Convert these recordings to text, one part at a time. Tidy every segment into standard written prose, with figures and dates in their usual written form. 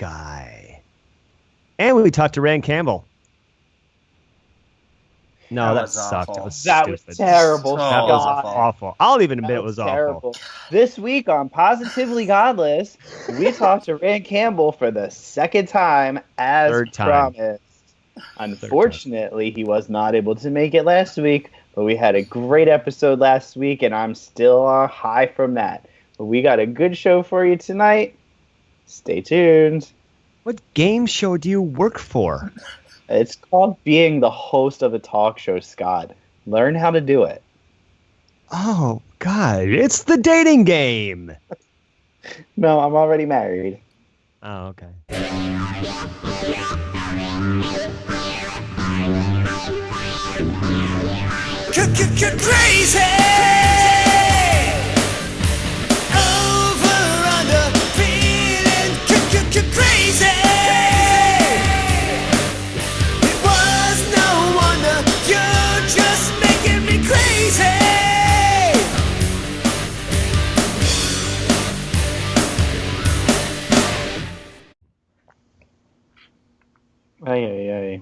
guy. And we talked to Rand Campbell. No, that sucked. Awful. That stupid. was terrible. That was awful. I'll even admit it was terrible. awful. This week on Positively Godless, we talked to Rand Campbell for the second time, as Third time. promised. Unfortunately, he was not able to make it last week, but we had a great episode last week, and I'm still high from that. But we got a good show for you tonight. Stay tuned. What game show do you work for? It's called being the host of a talk show, Scott. Learn how to do it. Oh, God. It's the dating game. No, I'm already married. Oh, okay. Crazy! Over, under, feeling crazy! It was no wonder, you're just making me crazy! Ay.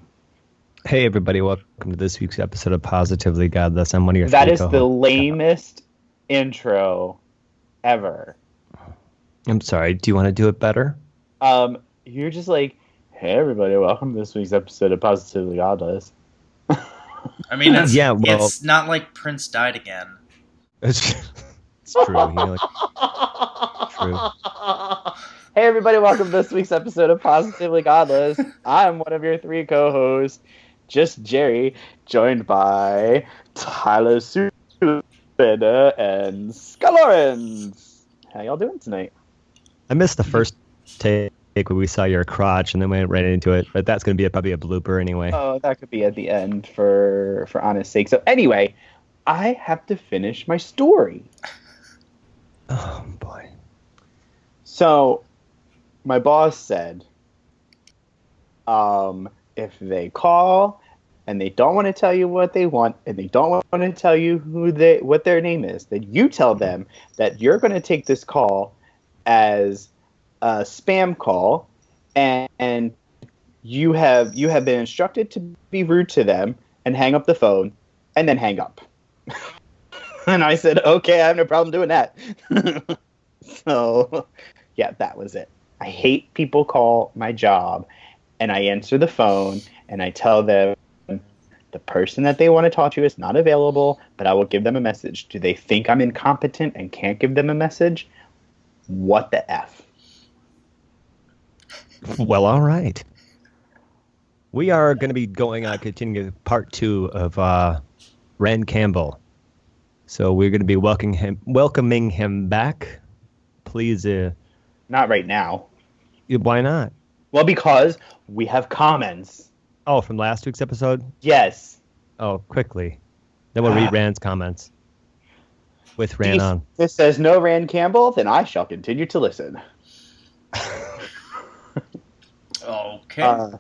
Hey, everybody. Welcome to this week's episode of Positively Godless. I'm one of your That three is the co-hosts. lamest intro ever. I'm sorry. Do you want to do it better? You're just like, hey everybody, welcome to this week's episode of Positively Godless. I mean, it's, Yeah, well- it's not like Prince died again. It's true. You know, true. Hey everybody, welcome to this week's episode of Positively Godless. I'm one of your three co-hosts, just Jerry, joined by Tyler Subeda and Scott Lawrence. How y'all doing tonight? I missed the first take when we saw your crotch, and then went right into it. But that's going to be probably a blooper anyway. Oh, that could be at the end for honest sake. So anyway, I have to finish my story. Oh, boy. So, my boss said, if they call and they don't want to tell you what they want, and they don't want to tell you what their name is, then you tell them that you're going to take this call as a spam call, and you have been instructed to be rude to them and hang up the phone, and then hang up. And I said, okay, I have no problem doing that. So, yeah, that was it. I hate people call my job, and I answer the phone, and I tell them the person that they want to talk to is not available, but I will give them a message. Do they think I'm incompetent and can't give them a message? What the F? Well, all right. We are going to be continuing part 2 of Rand Campbell. So we're going to be welcoming him back. Please. Not right now. Why not? Well, because we have comments. Oh, from last week's episode? Yes. Oh, quickly. Then we'll read Rand's comments. With Rand on. This says no Rand Campbell, then I shall continue to listen. Okay.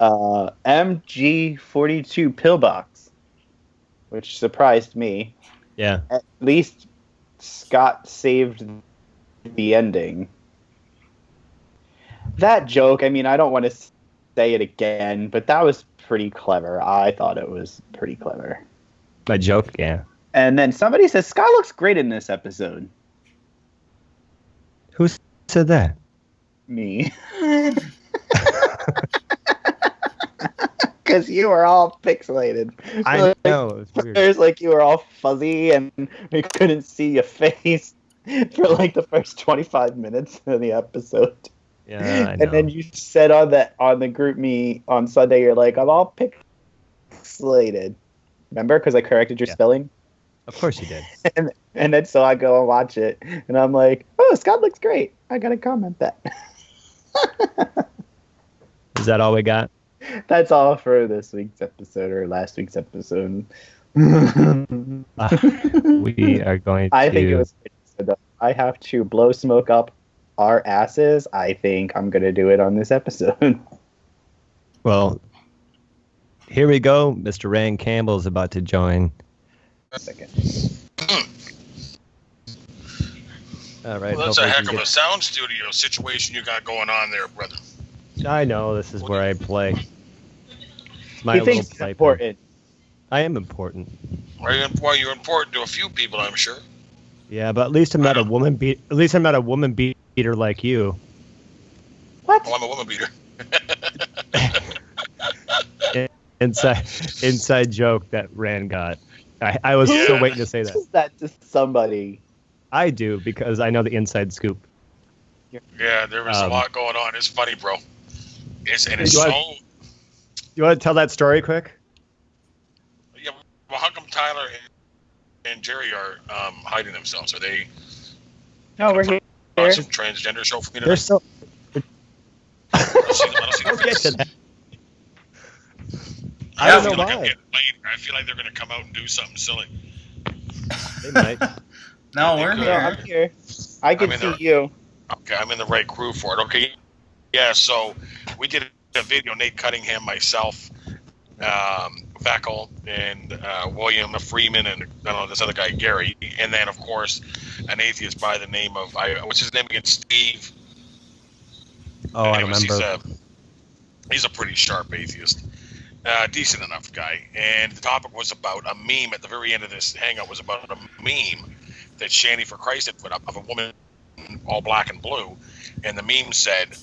MG42 pillbox, which surprised me. Yeah. At least Scott saved the ending. That joke, I mean, I don't want to say it again, but that was pretty clever. I thought it was pretty clever. My joke, yeah. And then somebody says, Scott looks great in this episode. Who said that? Me. Because you were all pixelated. I know. It was weird. There's like you were all fuzzy and we couldn't see your face for like the first 25 minutes of the episode. Yeah, I know. And then you said on the group me on Sunday, you're like, I'm all pixelated. Remember? Because I corrected your spelling. Of course you did. And then so I go and watch it, and I'm like, oh, Scott looks great. I gotta comment that. Is that all we got? That's all for this week's episode or last week's episode. We are going to... I think it was I have to blow smoke up our asses. I think I'm going to do it on this episode. Well, here we go. Mr. Rand Campbell is about to join. A second. All right. Well, that's a hopefully we heck can of a sound studio situation you got going on there, brother. I know this is where I play. It's my He little thinks it's playpen. important. I am important. Well, you're important to a few people, I'm sure. Yeah, but at least I'm not a woman At least I'm not a woman beater like you. What? Well, I'm a woman beater. Inside joke that Rand got. I was still waiting to say that. Is that to somebody? I do because I know the inside scoop. Yeah, there was a lot going on. It's funny, bro. It's You want to tell that story quick? Yeah. Well, how come Tyler and Jerry are hiding themselves? Are they? No, we're here. On some transgender show for me tonight? They're so. I don't see them. We'll get to that. I don't know feel like I'm why. getting late. I feel like they're going to come out and do something silly. They might. No, we're No, No, here. I'm here. I can I'm in see there. you. Okay, I'm in the right crew for it. Okay, yeah. So we did a video. Nate Cunningham, myself, Veckel, and William Freeman, and this other guy Gary, and then of course an atheist by the name of what's his name again? Steve. Oh, I Anyways, remember. He's a pretty sharp atheist. Decent enough guy. And the topic was about a meme at the very end of this hangout was about a meme that Shanny for Christ had put up of a woman all black and blue. And the meme said,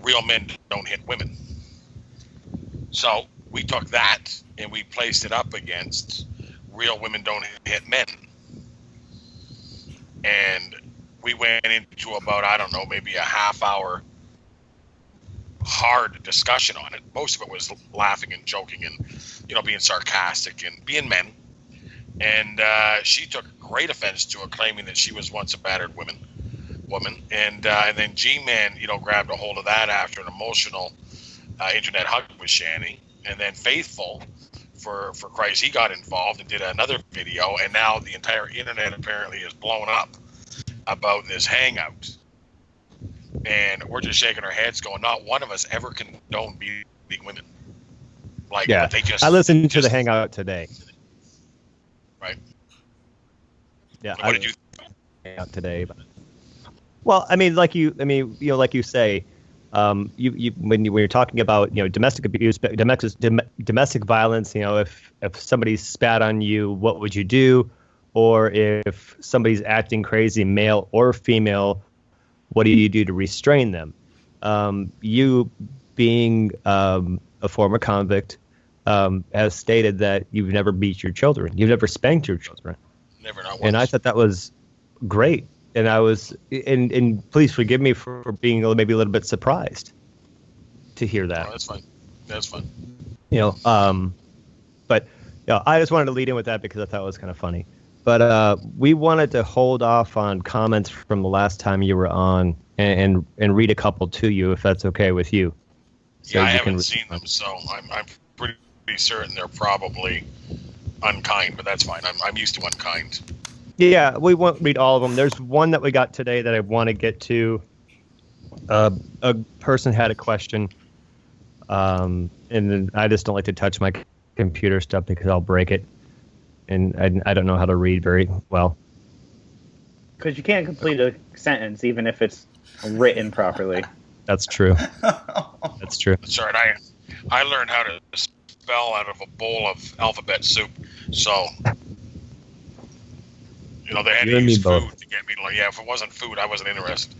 real men don't hit women. So we took that and we placed it up against real women don't hit men. And we went into about, I don't know, maybe a half hour hard discussion on it. Most of it was laughing and joking and, being sarcastic and being men. And she took great offense to it, claiming that she was once a battered woman. And then G-Man, grabbed a hold of that after an emotional internet hug with Shanny. And then Faithful, for Christ, he got involved and did another video. And now the entire internet apparently is blown up about this hangout. And we're just shaking our heads going, not one of us ever condoned beating women. Like, Yeah, they just, I listened to the hangout today. Right. Yeah, What did you hangout today? Well, I mean, like you say, when you're talking about domestic abuse, domestic violence, if somebody spat on you, what would you do? Or if somebody's acting crazy, male or female, what do you do to restrain them? You, being a former convict, has stated that you've never beat your children. You've never spanked your children. never not once? And I thought that was great. And I was, and please forgive me for being maybe a little bit surprised to hear that. Oh, that's fine. That's fine. But I just wanted to lead in with that because I thought it was kind of funny. But we wanted to hold off on comments from the last time you were on and read a couple to you, if that's okay with you. So Yeah, I you haven't can seen them, so I'm pretty certain they're probably unkind, but that's fine. I'm used to unkind. Yeah, we won't read all of them. There's one that we got today that I want to get to. A person had a question, and then I just don't like to touch my computer stuff because I'll break it. And I don't know how to read very well. Because you can't complete a sentence even if it's written properly. That's true. That's true. That's all right. I learned how to spell out of a bowl of alphabet soup, so they had You to and me use both. food to get me. Like, yeah, if it wasn't food, I wasn't interested.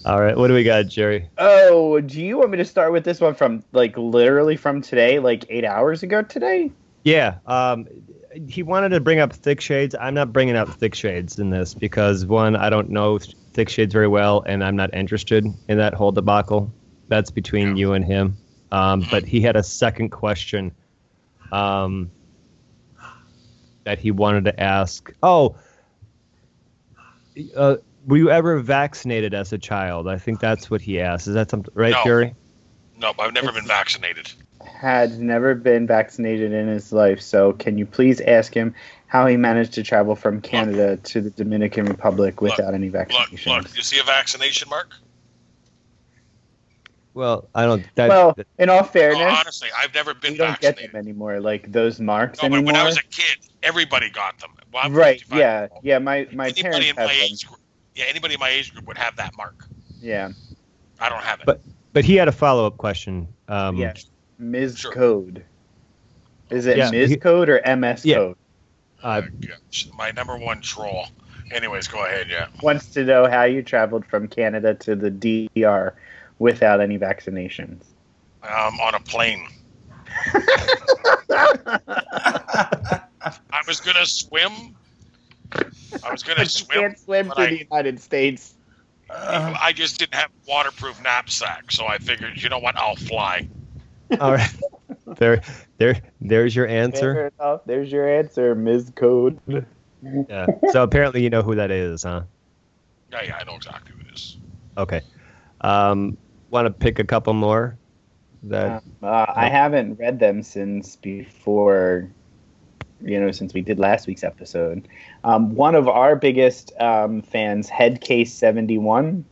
All right, what do we got, Jerry? Oh, do you want me to start with this one from, literally from today, 8 hours ago today? Yeah, he wanted to bring up thick shades. I'm not bringing up thick shades in this because, one, I don't know thick shades very well, and I'm not interested in that whole debacle. That's between you and him. But he had a second question that he wanted to ask. Were you ever vaccinated as a child? I think that's what he asked. Is that something right, No. Jerry? No, I've never been vaccinated. Had never been vaccinated in his life, so can you please ask him how he managed to travel from Canada to the Dominican Republic without any vaccinations? Look, you see a vaccination mark? Well, I don't. In all fairness, No, honestly, I've never been we don't get vaccinated. them anymore, those marks No, but anymore. when I was a kid, everybody got them. Well, I'm Right? 55. Yeah. My Anybody parents in have my them. age group, anybody in my age group would have that mark. Yeah. I don't have it. But he had a follow-up question. Yeah. Ms. Sure. Code. Is it Yeah, Ms. Code or MS yeah. Code? Gosh, my number one troll. Anyways, go ahead. Yeah. Wants to know how you traveled from Canada to the DR without any vaccinations. On a plane. I was gonna swim. But you can't swim but through the United States. I just didn't have a waterproof knapsack, so I figured, you know what, I'll fly. All right. There's your answer. Fair enough. There's your answer, Ms. Code. Yeah. So apparently you know who that is, huh? Yeah, I know exactly who it is. Okay. Want to pick a couple more? I haven't read them since before, since we did last week's episode. One of our biggest fans, Headcase71,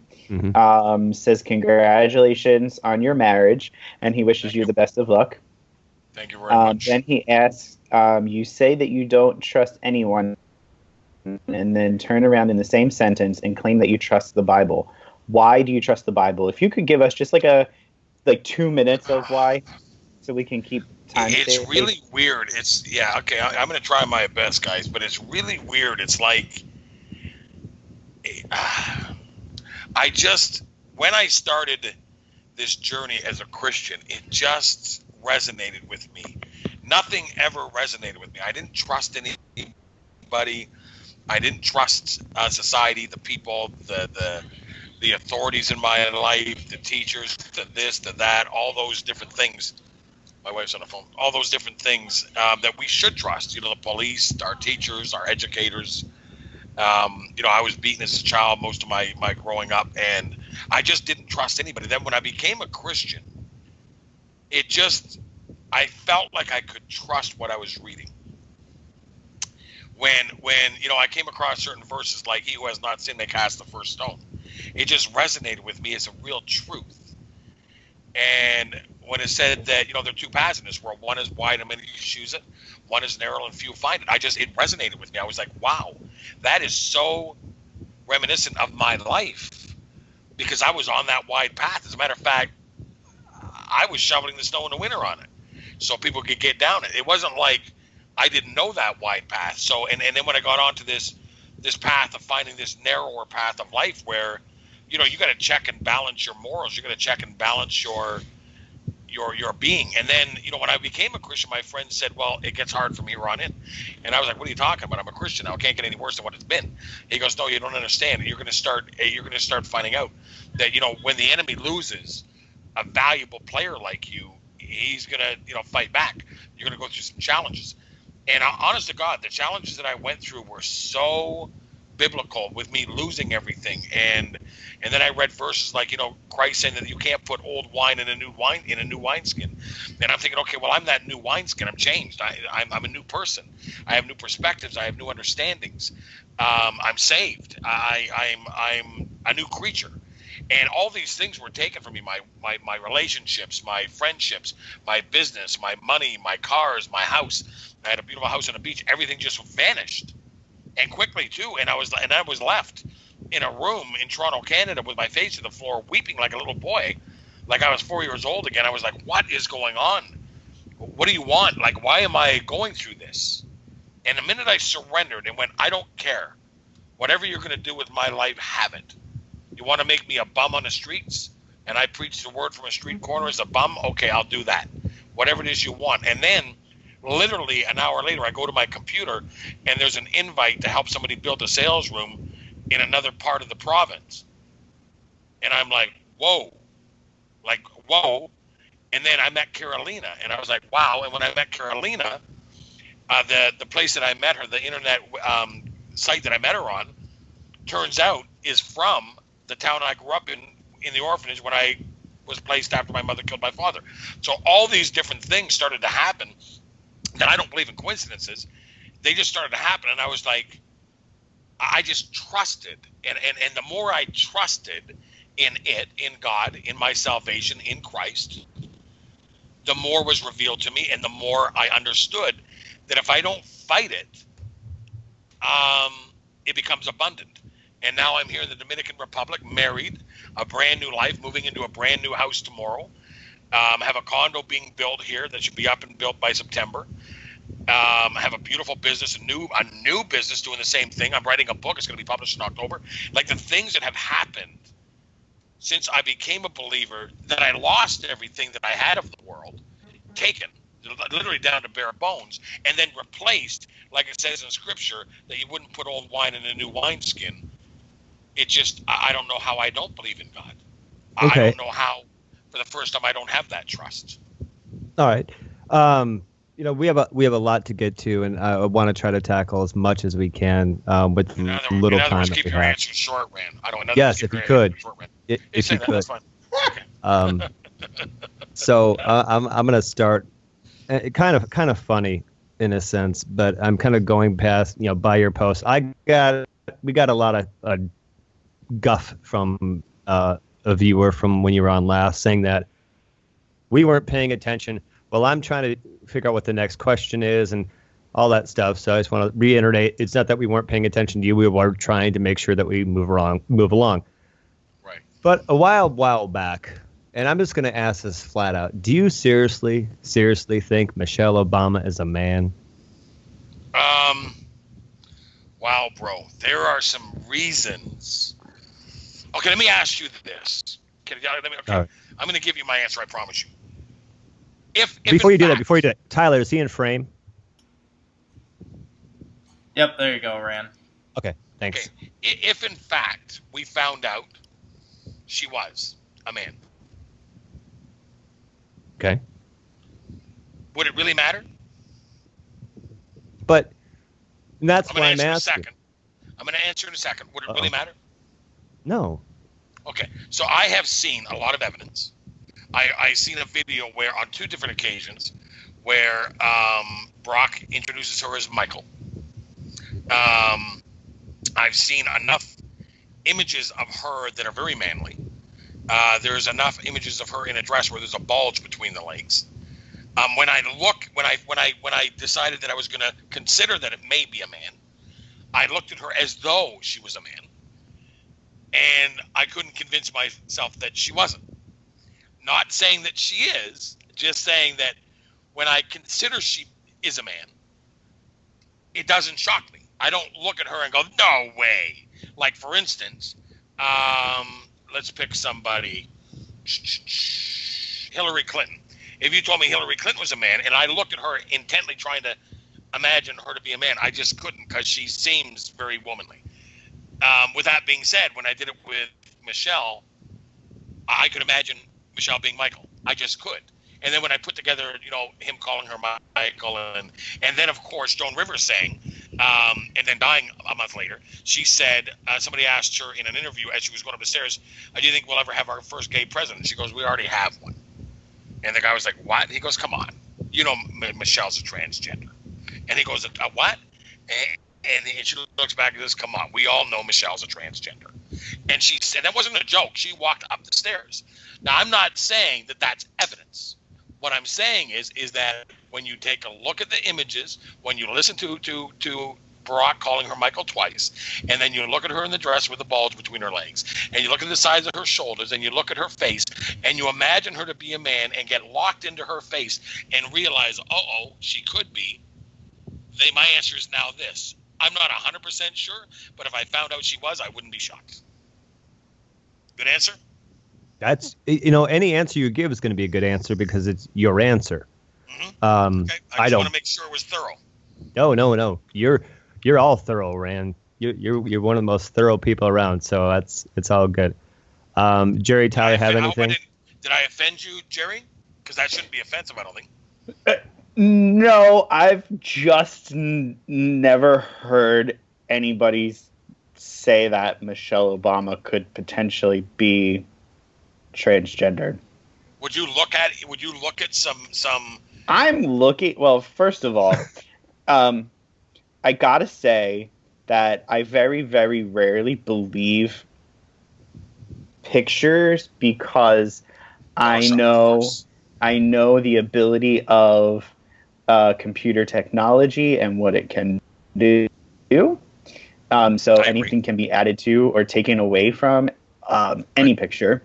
says congratulations on your marriage, and he wishes you the best of luck. Thank you very much. Then he asks, you say that you don't trust anyone, and then turn around in the same sentence and claim that you trust the Bible. Why do you trust the Bible? If you could give us just like 2 minutes of why, so we can keep time. It's really weird. Okay. I'm going to try my best, guys, but it's really weird. It's like, when I started this journey as a Christian, it just resonated with me. Nothing ever resonated with me. I didn't trust anybody. I didn't trust society, the people, the authorities in my life, the teachers, the this, the that, all those different things. My wife's on the phone. All those different things that we should trust. The police, our teachers, our educators. I was beaten as a child most of my growing up, and I just didn't trust anybody. Then when I became a Christian, I felt like I could trust what I was reading. When I came across certain verses like, he who has not sinned may cast the first stone. It just resonated with me as a real truth. And when it said that, there are two paths in this world, one is wide and many choose it, one is narrow and few find it. It resonated with me. I was like, wow, that is so reminiscent of my life, because I was on that wide path. As a matter of fact, I was shoveling the snow in the winter on it so people could get down it. It wasn't like I didn't know that wide path. So, and then when I got onto this path of finding this narrower path of life where, you got to check and balance your morals. You got to check and balance your being. And then, when I became a Christian, my friend said, well, it gets hard from here on in. And I was like, what are you talking about? I'm a Christian now. It can't get any worse than what it's been. He goes, no, you don't understand. You're going to start finding out that, when the enemy loses a valuable player like you, he's going to, fight back. You're going to go through some challenges. And honest to God, the challenges that I went through were so biblical, with me losing everything. And then I read verses like, Christ saying that you can't put old wine in a new wineskin. And I'm thinking, okay, well, I'm that new wineskin. I'm changed. I'm a new person. I have new perspectives. I have new understandings. I'm saved. I'm a new creature. And all these things were taken from me, my relationships, my friendships, my business, my money, my cars, my house. I had a beautiful house on the beach. Everything just vanished, and quickly too. And I was left in a room in Toronto, Canada, with my face to the floor, weeping like a little boy, like I was 4 years old again. I was like, what is going on? What do you want? Like, why am I going through this? And the minute I surrendered and went, I don't care. Whatever you're going to do with my life, have it. You want to make me a bum on the streets, and I preach the word from a street corner as a bum? Okay, I'll do that. Whatever it is you want. And then, literally an hour later, I go to my computer, and there's an invite to help somebody build a sales room in another part of the province. And I'm like, whoa. And then I met Carolina, and I was like, wow. And when I met Carolina, the place that I met her, the internet site that I met her on, turns out is from the town I grew up in the orphanage when I was placed after my mother killed my father. So all these different things started to happen that I don't believe in coincidences. They just started to happen, and I was like, I just trusted. And the more I trusted in God, in my salvation, in Christ, the more was revealed to me, and the more I understood that if I don't fight it, it becomes abundant. And now I'm here in the Dominican Republic, married, a brand new life, moving into a brand new house tomorrow. Have a condo being built here that should be up and built by September. Have a beautiful business, a new business doing the same thing. I'm writing a book. It's going to be published in October. Like the things that have happened since I became a believer, that I lost everything that I had of the world, taken literally down to bare bones, and then replaced, like it says in Scripture, that you wouldn't put old wine in a new wineskin. It just, I don't know how I don't believe in God. Okay. I don't know how, for the first time, I don't have that trust. All right. We have a lot to get to, and I want to try to tackle as much as we can with little time. In other words, that keep we your have. answers short, Rand. Yes, if you could. If you could. Okay. So I'm gonna start. Kind of funny in a sense, but I'm kind of going past by your post. We got a lot of guff from a viewer from when you were on last, saying that we weren't paying attention. Well, I'm trying to figure out what the next question is and all that stuff. So I just want to reiterate, it's not that we weren't paying attention to you. We were trying to make sure that we move along. Right. But a while back, and I'm just going to ask this flat out, do you seriously think Michelle Obama is a man? Wow, bro. There are some reasons. Okay, let me ask you this. Okay. Right. I'm going to give you my answer, I promise you. Before you do that, Tyler, is he in frame? Yep, there you go, Rand. Okay, thanks. Okay. If in fact we found out she was a man, okay, would it really matter? But that's why I'm asking. I'm going to answer in a second. Would it really matter? No. Okay, so I have seen a lot of evidence. I seen a video where on two different occasions where Brock introduces her as Michael. I've seen enough images of her that are very manly. There's enough images of her in a dress where there's a bulge between the legs. When I decided that I was going to consider that it may be a man, I looked at her as though she was a man, and I couldn't convince myself that she wasn't. Not saying that she is, just saying that when I consider she is a man, it doesn't shock me. I don't look at her and go, no way. Like, for instance, let's pick somebody, Hillary Clinton. If you told me Hillary Clinton was a man and I looked at her intently trying to imagine her to be a man, I just couldn't, because she seems very womanly. With that being said, when I did it with Michelle, I could imagine Michelle being Michael. I just could. And then when I put together, him calling her Michael, and then, of course, Joan Rivers saying, and then dying a month later, she said, somebody asked her in an interview as she was going up the stairs, do you think we'll ever have our first gay president? She goes, we already have one. And the guy was like, what? He goes, come on. Michelle's a transgender. And he goes, a what? And she looks back at this, come on. We all know Michelle's a transgender. And she said, that wasn't a joke. She walked up the stairs. Now, I'm not saying that that's evidence. What I'm saying is that when you take a look at the images, when you listen to Barack calling her Michael twice, and then you look at her in the dress with the bulge between her legs, and you look at the size of her shoulders, and you look at her face, and you imagine her to be a man and get locked into her face and realize, she could be, my answer is now this. I'm not 100% sure, but if I found out she was, I wouldn't be shocked. Good answer? That's, any answer you give is going to be a good answer because it's your answer. Mm-hmm. Okay. I just want to make sure it was thorough. No. You're all thorough, Rand. You're one of the most thorough people around, so it's all good. Jerry, Tyler, have anything? Did I offend you, Jerry? Because that shouldn't be offensive, I don't think. No, I've just never heard anybody say that Michelle Obama could potentially be transgendered. Would you look at some? I'm looking. Well, first of all, I gotta say that I very, very rarely believe pictures because I know the ability of computer technology and what it can do. So I agree. anything can be added to or taken away from any picture.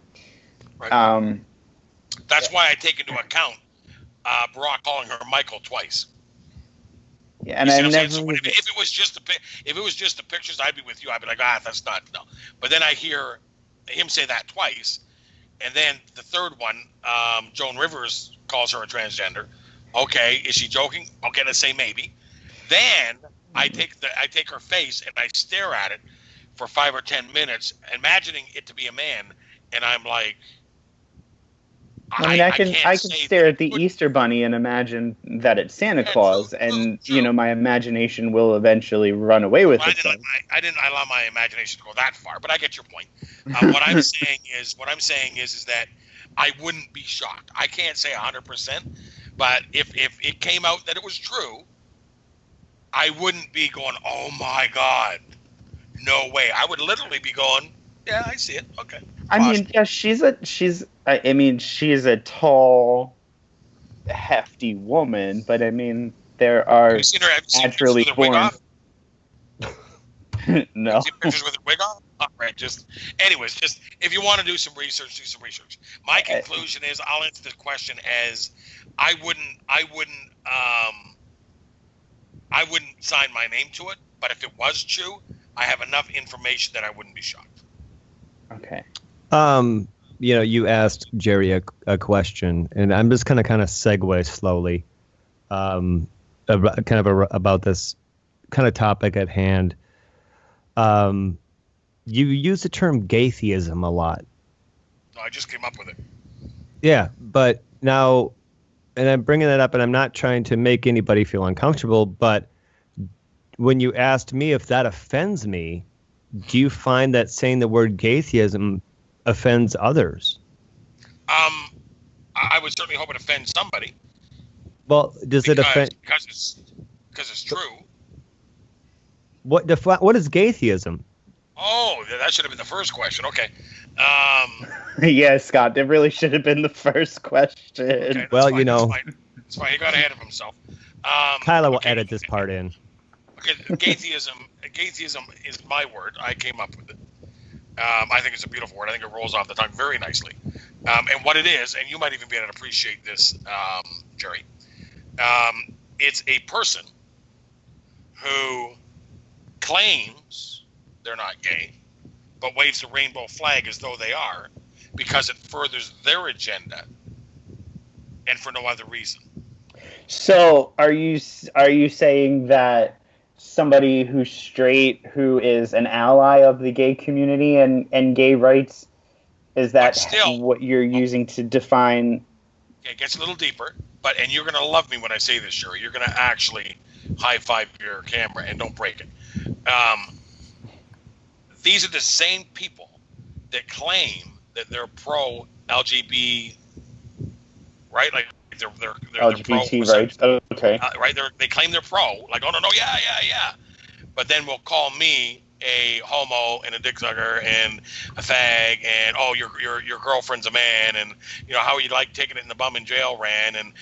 Right. That's why I take into account Barack calling her Michael twice. Yeah, and You see I've what I'm saying? never. So if it was just the pictures, I'd be with you. I'd be like, that's not no. But then I hear him say that twice, and then the third one, Joan Rivers calls her a transgender. Okay, is she joking? Okay, let's say maybe. Then I take her face and I stare at it for 5 or 10 minutes, imagining it to be a man, and I'm like, I mean, I can stare at the Easter Bunny and imagine that it's Santa Claus, and true. my imagination will eventually run away with it. I didn't allow my imagination to go that far, but I get your point. What I'm saying is that I wouldn't be shocked. I can't say 100%, but if it came out that it was true, I wouldn't be going, oh my God, no way. I would literally be going, yeah, I see it. Okay. I mean, yeah, she's a tall, hefty woman, but I mean, there are have you seen naturally pictures with her wig off? No. Have you seen pictures with her wig off? All right, anyways, if you want to do some research, do some research. My conclusion is, I'll answer this question as I wouldn't sign my name to it, but if it was true, I have enough information that I wouldn't be shocked. Okay. You asked Jerry a question, and I'm just kind of segue slowly, about this kind of topic at hand. You use the term gaytheism a lot. No, I just came up with it. Yeah, but now, and I'm bringing that up, and I'm not trying to make anybody feel uncomfortable, but when you asked me if that offends me, do you find that saying the word gaytheism offends others? I would certainly hope it offends somebody. Well, does it offend? Because it's true. What is gaytheism? Oh, that should have been the first question. Okay. Yeah, Scott, that really should have been the first question. Okay, well, fine, fine. It's fine. He got ahead of himself. Kyla will edit this part in. Okay, gaytheism is my word. I came up with it. I think it's a beautiful word. I think it rolls off the tongue very nicely. And what it is, and you might even be able to appreciate this, Jerry, it's a person who claims they're not gay, but waves the rainbow flag as though they are, because it furthers their agenda and for no other reason. So are you saying that somebody who's straight, who is an ally of the gay community and gay rights, is that what you're using to define? It gets a little deeper, and you're going to love me when I say this, Sherry. You're going to actually high-five your camera and don't break it. These are the same people that claim that they're pro-LGBT, right? Like they're LGBT pro, rights. Okay. Right? They claim they're pro. Like, oh no, yeah. But then will call me a homo and a dick sucker and a fag and your girlfriend's a man and how you like taking it in the bum in jail, Ran, and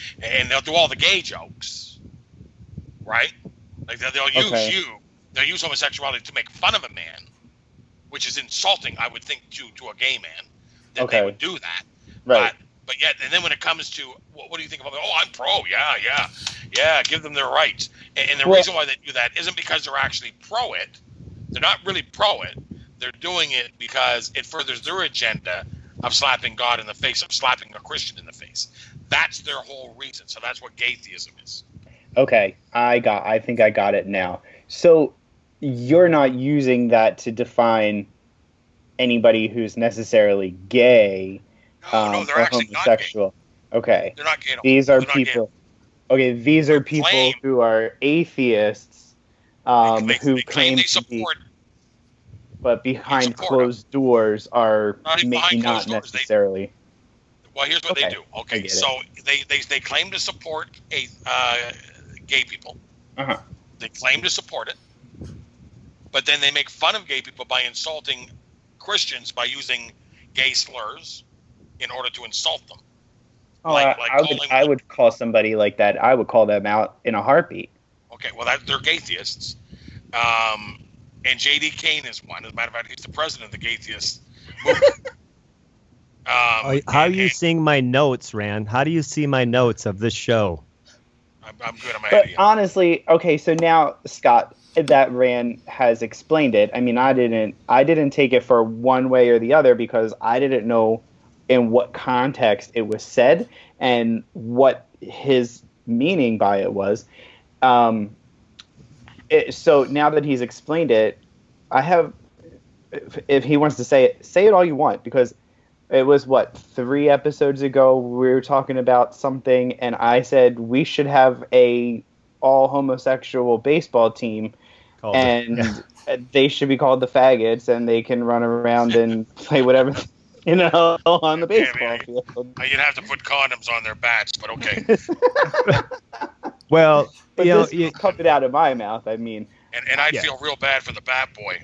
they'll do all the gay jokes, right? Like they'll use homosexuality to make fun of a man, which is insulting, I would think, to a gay man that they would do that, right? But yet, and then when it comes to what do you think about? Oh, I'm pro. Yeah. Give them their rights. And the reason why they do that isn't because they're actually pro it. They're not really pro it. They're doing it because it furthers their agenda of slapping God in the face, of slapping a Christian in the face. That's their whole reason. So that's what gaytheism is. Okay, I think I got it now. So you're not using that to define anybody who's necessarily gay. No, they're actually homosexual. Not gay. Okay. They're not gay at all. These are people. Okay, these are people who are atheists, who claim they to support. But behind closed doors are maybe not necessarily. Well, here's what they do. Okay, so they claim to support gay people. Uh-huh. They claim to support it, but then they make fun of gay people by insulting Christians by using gay slurs in order to insult them. Oh, I would call somebody like that. I would call them out in a heartbeat. Okay, well, they're gaytheists. And J.D. Kane is one. As a matter of fact, he's the president of the Gaytheist movement. How are you seeing my notes, Rand? How do you see my notes of this show? I'm good. I'm ahead But of you. honestly, okay, so now, Scott, that Rand has explained it. I mean, I didn't take it for one way or the other because I didn't know in what context it was said and what his meaning by it was. So now that he's explained it, I have, if he wants to say it all you want, because it was, 3 episodes ago we were talking about something, and I said we should have a all homosexual baseball team, and they should be called the Faggots, and they can run around and play whatever, on the baseball field. You'd have to put condoms on their bats, but okay. Well, But you know, this coming out of my mouth, I mean. And I'd feel real bad for the bat boy.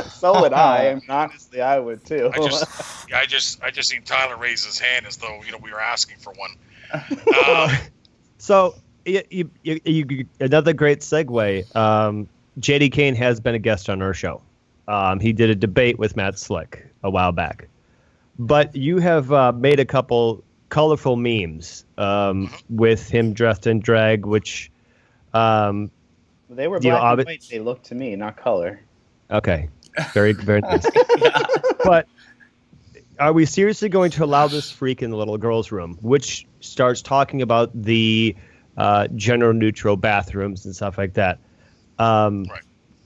So would I. I mean, honestly, I would too. I just seen Tyler raise his hand as though we were asking for one. So you another great segue. J.D. Kane has been a guest on our show. He did a debate with Matt Slick a while back, but you have made a couple colorful memes with him dressed in drag, which. They were black and white. They looked to me, not color. Okay, very very nice. But are we seriously going to allow this freak in the little girl's room, which starts talking about the gender neutral bathrooms and stuff like that? Right.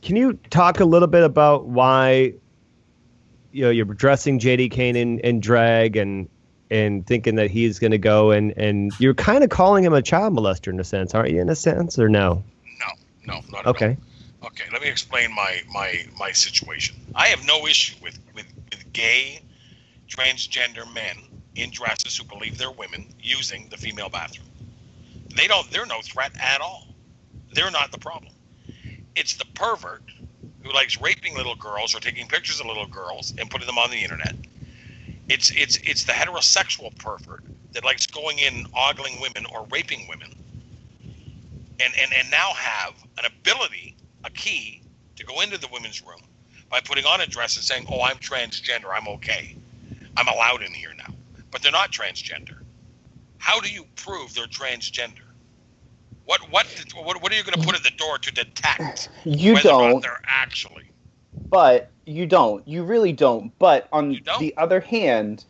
Can you talk a little bit about why you're dressing J.D. Kane in drag and thinking that he's going to go and you're kind of calling him a child molester in a sense, aren't you? In a sense, or no? No, not at all. Okay. Okay, let me explain my situation. I have no issue with gay, transgender men in dresses who believe they're women using the female bathroom. They're no threat at all. They're not the problem. It's the pervert who likes raping little girls or taking pictures of little girls and putting them on the internet. It's the heterosexual pervert that likes going in, ogling women or raping women. And now have an ability, a key, to go into the women's room by putting on a dress and saying, "Oh, I'm transgender. I'm okay. I'm allowed in here now." But they're not transgender. How do you prove they're transgender? What are you going to put at the door to detect whether or not they're actually? But you don't. You really don't. But on the other hand,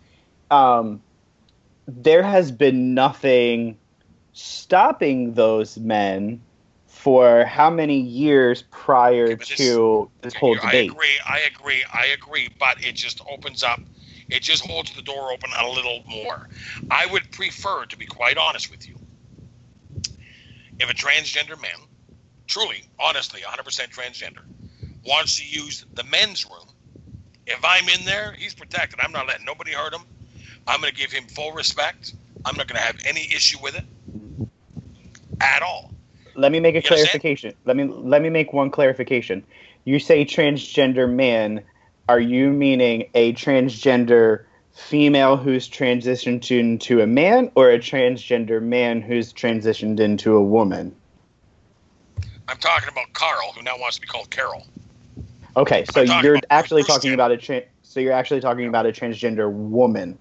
there has been nothing stopping those men for how many years prior to this whole debate? I agree, but it just opens up, it just holds the door open a little more. I would prefer, to be quite honest with you, if a transgender man, truly, honestly, 100% transgender, wants to use the men's room, if I'm in there, he's protected. I'm not letting nobody hurt him. I'm going to give him full respect. I'm not going to have any issue with it at all. Let me make a clarification. Let me make one clarification. You say transgender man. Are you meaning a transgender female who's transitioned into a man, or a transgender man who's transitioned into a woman? I'm talking about Carl, who now wants to be called Carol. Okay, so you're actually talking about a transgender woman.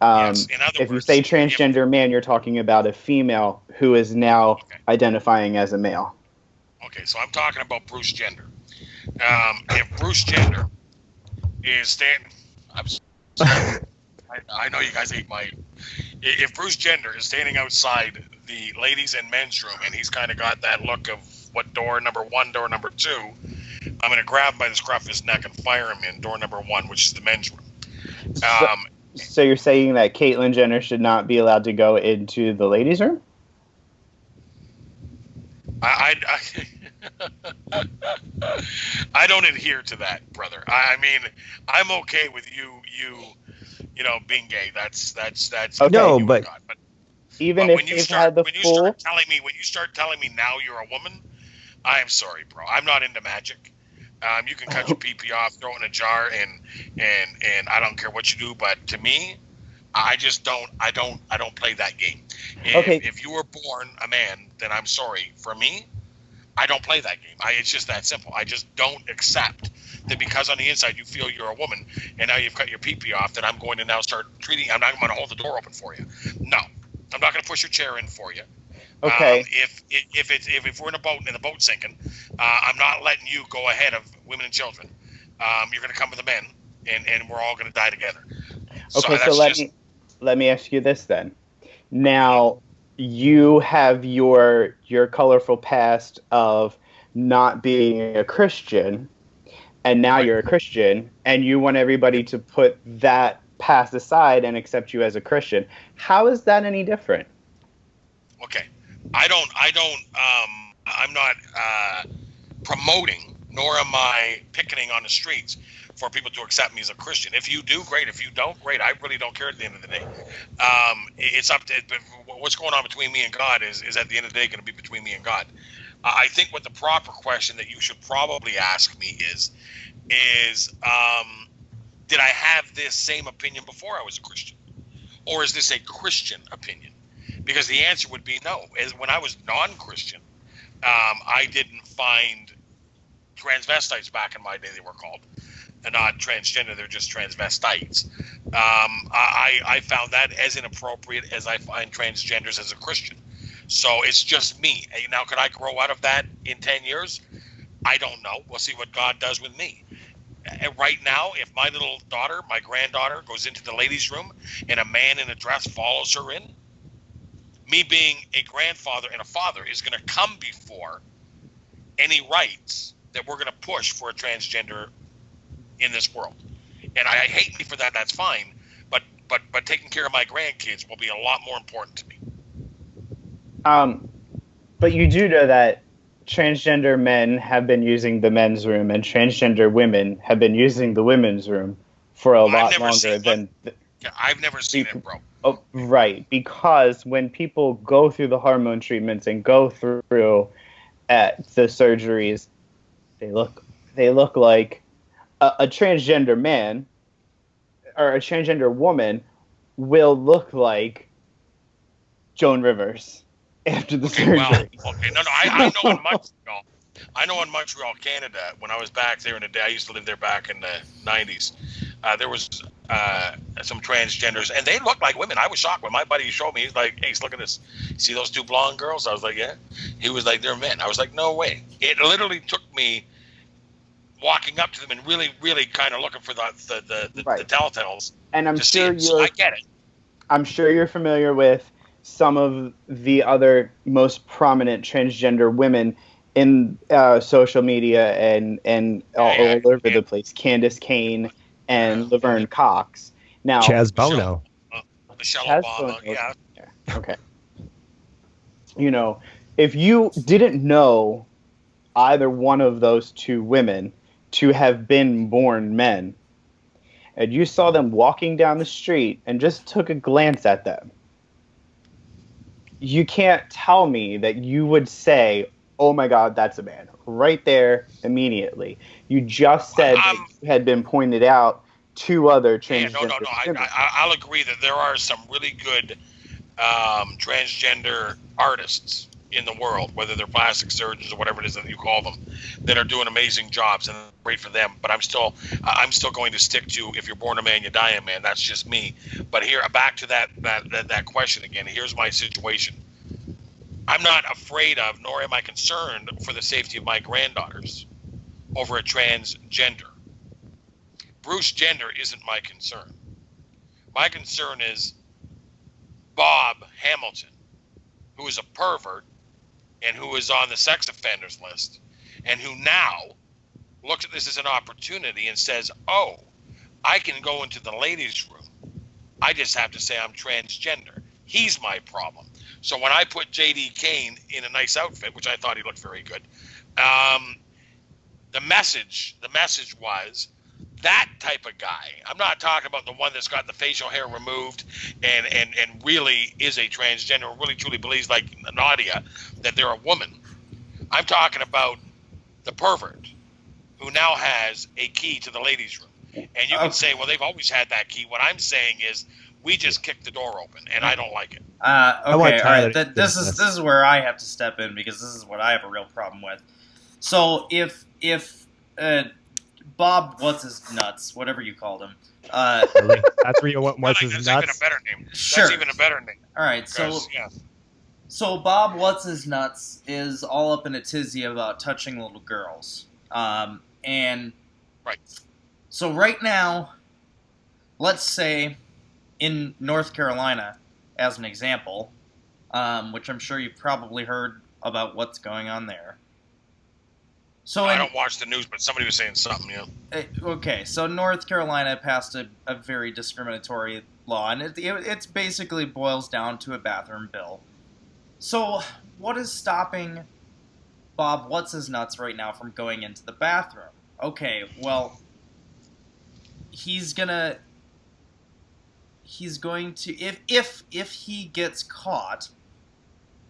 Yes, in other if words, you say transgender man, you're talking about a female who is now identifying as a male. Okay, so I'm talking about Bruce Jenner. If Bruce Jenner is standing, I know you guys hate my. If Bruce Jenner is standing outside the ladies and men's room, and he's kind of got that look of what door number 1, door number 2, I'm going to grab him by the scruff of his neck and fire him in door number 1, which is the men's room. So you're saying that Caitlyn Jenner should not be allowed to go into the ladies' room? I don't adhere to that, brother. I mean, I'm okay with you being gay. That's okay. No, but even if you've had the full. When you start telling me now you're a woman, I'm sorry, bro. I'm not into magic. You can cut your pee off, throw it in a jar, and I don't care what you do. But to me, I just don't. I don't play that game. If you were born a man, then I'm sorry. For me, I don't play that game. It's just that simple. I just don't accept that because on the inside you feel you're a woman and now you've cut your pee-pee off, that I'm going to now start treating. I'm not going to hold the door open for you. No, I'm not going to push your chair in for you. Okay. If we're in a boat and the boat's sinking, I'm not letting you go ahead of women and children. You're going to come with the men, and we're all going to die together. Okay, so let me ask you this then. Now, you have your colorful past of not being a Christian, and now you're a Christian, and you want everybody to put that past aside and accept you as a Christian. How is that any different? Okay, I'm not promoting, nor am I picketing on the streets for people to accept me as a Christian. If you do, great. If you don't, great. I really don't care at the end of the day. It's up to what's going on between me and God is at the end of the day going to be between me and God. I think what the proper question that you should probably ask me is did I have this same opinion before I was a Christian? Or is this a Christian opinion? Because the answer would be no. When I was non-Christian, I didn't find transvestites back in my day, they were called. They're not transgender, they're just transvestites. I found that as inappropriate as I find transgenders as a Christian. So it's just me. Now, could I grow out of that in 10 years? I don't know. We'll see what God does with me. Right now, if my little daughter, my granddaughter, goes into the ladies' room and a man in a dress follows her in, me being a grandfather and a father is going to come before any rights that we're going to push for a transgender in this world. And I hate me for that. That's fine. But taking care of my grandkids will be a lot more important to me. But you do know that transgender men have been using the men's room and transgender women have been using the women's room for a lot longer than... I've never seen it, bro. Oh, right. Because when people go through the hormone treatments and go through the surgeries, they look like a transgender man or a transgender woman will look like Joan Rivers after the surgery. I know in Montreal. I know in Montreal, Canada, when I was back there in the day, I used to live there back in the 90s. There was some transgenders, and they looked like women. I was shocked when my buddy showed me. He's like, "Ace, look at this. See those two blonde girls?" I was like, "Yeah." He was like, "They're men." I was like, "No way." It literally took me walking up to them and really, really kind of looking for the telltales. And I'm sure I get it. I'm sure you're familiar with some of the other most prominent transgender women in social media and all over the place. Candace Kane and Laverne Cox. Now, Chaz Bono. Michelle Chaz Obama, Bono. yeah. Okay. You know, if you didn't know either one of those two women to have been born men, and you saw them walking down the street and just took a glance at them, you can't tell me that you would say, "Oh my God, that's a man," right there immediately. You just said that you had been pointed out two other transgender women. I'll agree that there are some really good transgender artists in the world, whether they're plastic surgeons or whatever it is that you call them, that are doing amazing jobs, and great for them. But I'm still going to stick to, if you're born a man, you die a man. That's just me. But here, back to that question again. Here's my situation. I'm not afraid of, nor am I concerned for the safety of my granddaughters over a transgender. Bruce Jenner isn't my concern. My concern is Bob Hamilton, who is a pervert and who is on the sex offenders list, and who now looks at this as an opportunity and says, "Oh, I can go into the ladies' room. I just have to say I'm transgender." He's my problem. So when I put J.D. Kane in a nice outfit, which I thought he looked very good, the message was that type of guy. I'm not talking about the one that's got the facial hair removed and really is a transgender, really truly believes, like Nadia, that they're a woman. I'm talking about the pervert who now has a key to the ladies' room. And you can say, well, they've always had that key. What I'm saying is, We just kicked the door open, and I don't like it. Okay, want all Tyler right. to This do is this. this is where I have to step in because this is what I have a real problem with. So if Bob, what's his nuts, whatever you called him, Really? That's where you want what's his That's even a nuts? better name. Sure. That's even a better name. all right. So Because, yeah. So Bob What's His Nuts is all up in a tizzy about touching little girls. And Right. so right now, let's say in North Carolina, as an example, which I'm sure you've probably heard about what's going on there. So I don't watch the news, but somebody was saying something, okay, so North Carolina passed a very discriminatory law, and it's basically boils down to a bathroom bill. So, what is stopping Bob What's His Nuts right now from going into the bathroom? Okay, well, he's going to if he gets caught,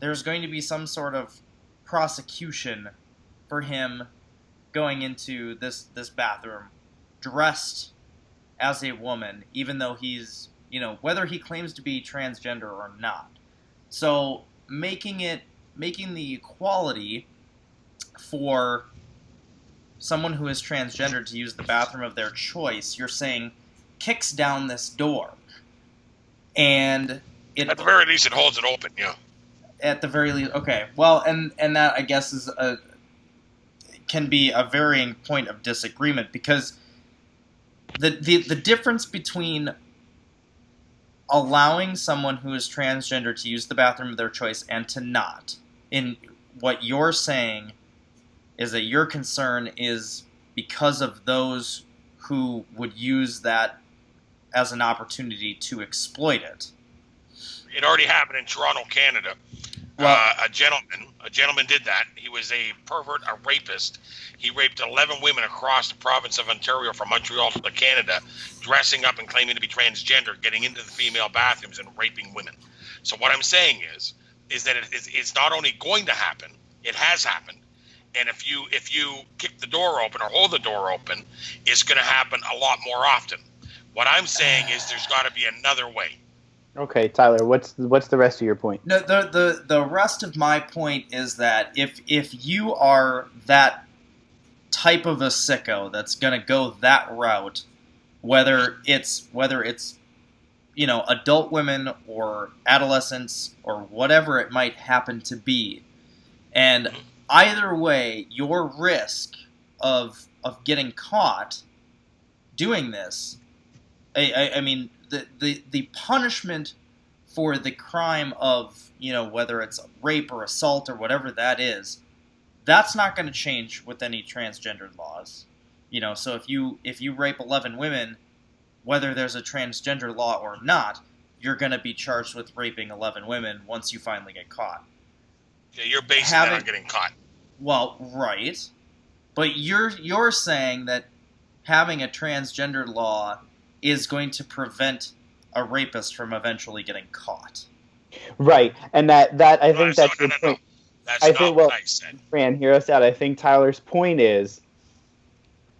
there's going to be some sort of prosecution for him going into this bathroom dressed as a woman, even though he's, whether he claims to be transgender or not. So making the equality for someone who is transgender to use the bathroom of their choice, you're saying kicks down this door. And At the very least, it holds it open, yeah. At the very least, okay. Well, and that, I guess, can be a varying point of disagreement, because the difference between allowing someone who is transgender to use the bathroom of their choice and to not, in what you're saying is that your concern is because of those who would use that as an opportunity to exploit it. It already happened in Toronto, Canada. Well, A gentleman did that. He was a pervert, a rapist. He raped 11 women across the province of Ontario from Montreal to Canada, dressing up and claiming to be transgender, getting into the female bathrooms and raping women. So what I'm saying is that it's not only going to happen, it has happened. And if you kick the door open or hold the door open, it's going to happen a lot more often. What I'm saying is there's got to be another way. Okay, Tyler, what's the rest of your point? No, the rest of my point is that if you are that type of a sicko that's going to go that route, whether it's adult women or adolescents or whatever it might happen to be, and either way, your risk of getting caught doing this, I mean, the punishment for the crime of, whether it's rape or assault or whatever that is, that's not going to change with any transgender laws. So if you rape 11 women, whether there's a transgender law or not, you're going to be charged with raping 11 women once you finally get caught. Yeah, you're basing that on getting caught. Well, right. But you're saying that having a transgender law is going to prevent a rapist from eventually getting caught. Right, and that I think that's your point. That's I not think, what I said. Fran, hear us out. I think Tyler's point is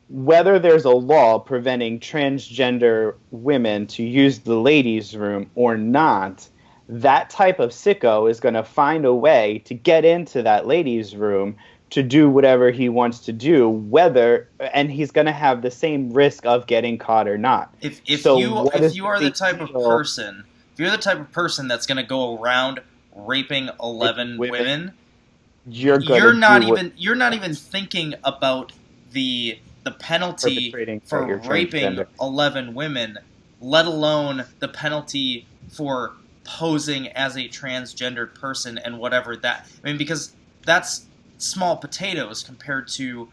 whether there's a law preventing transgender women to use the ladies' room or not, that type of sicko is going to find a way to get into that ladies' room to do whatever he wants to do, and he's going to have the same risk of getting caught or not. If you are the type of person, if you're the type of person that's going to go around raping 11 women, you're not even thinking about the penalty for raping 11 women, let alone the penalty for posing as a transgendered person and whatever that. I mean, because that's small potatoes compared to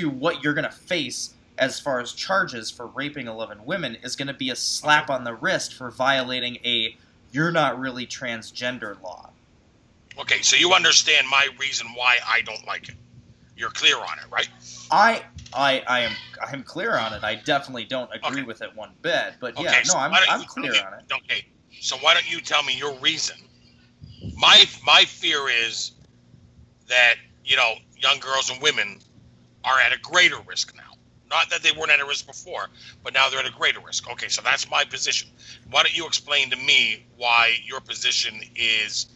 what you're going to face as far as charges for raping 11 women is going to be a slap on the wrist for violating a "you're not really transgender" law. Okay, so you understand my reason why I don't like it. You're clear on it, right? I am clear on it. I definitely don't agree with it one bit, but yeah, okay, so I'm clear on it. Okay, so why don't you tell me your reason? My fear is that young girls and women are at a greater risk now. Not that they weren't at a risk before, but now they're at a greater risk. Okay, so that's my position. Why don't you explain to me why your position is?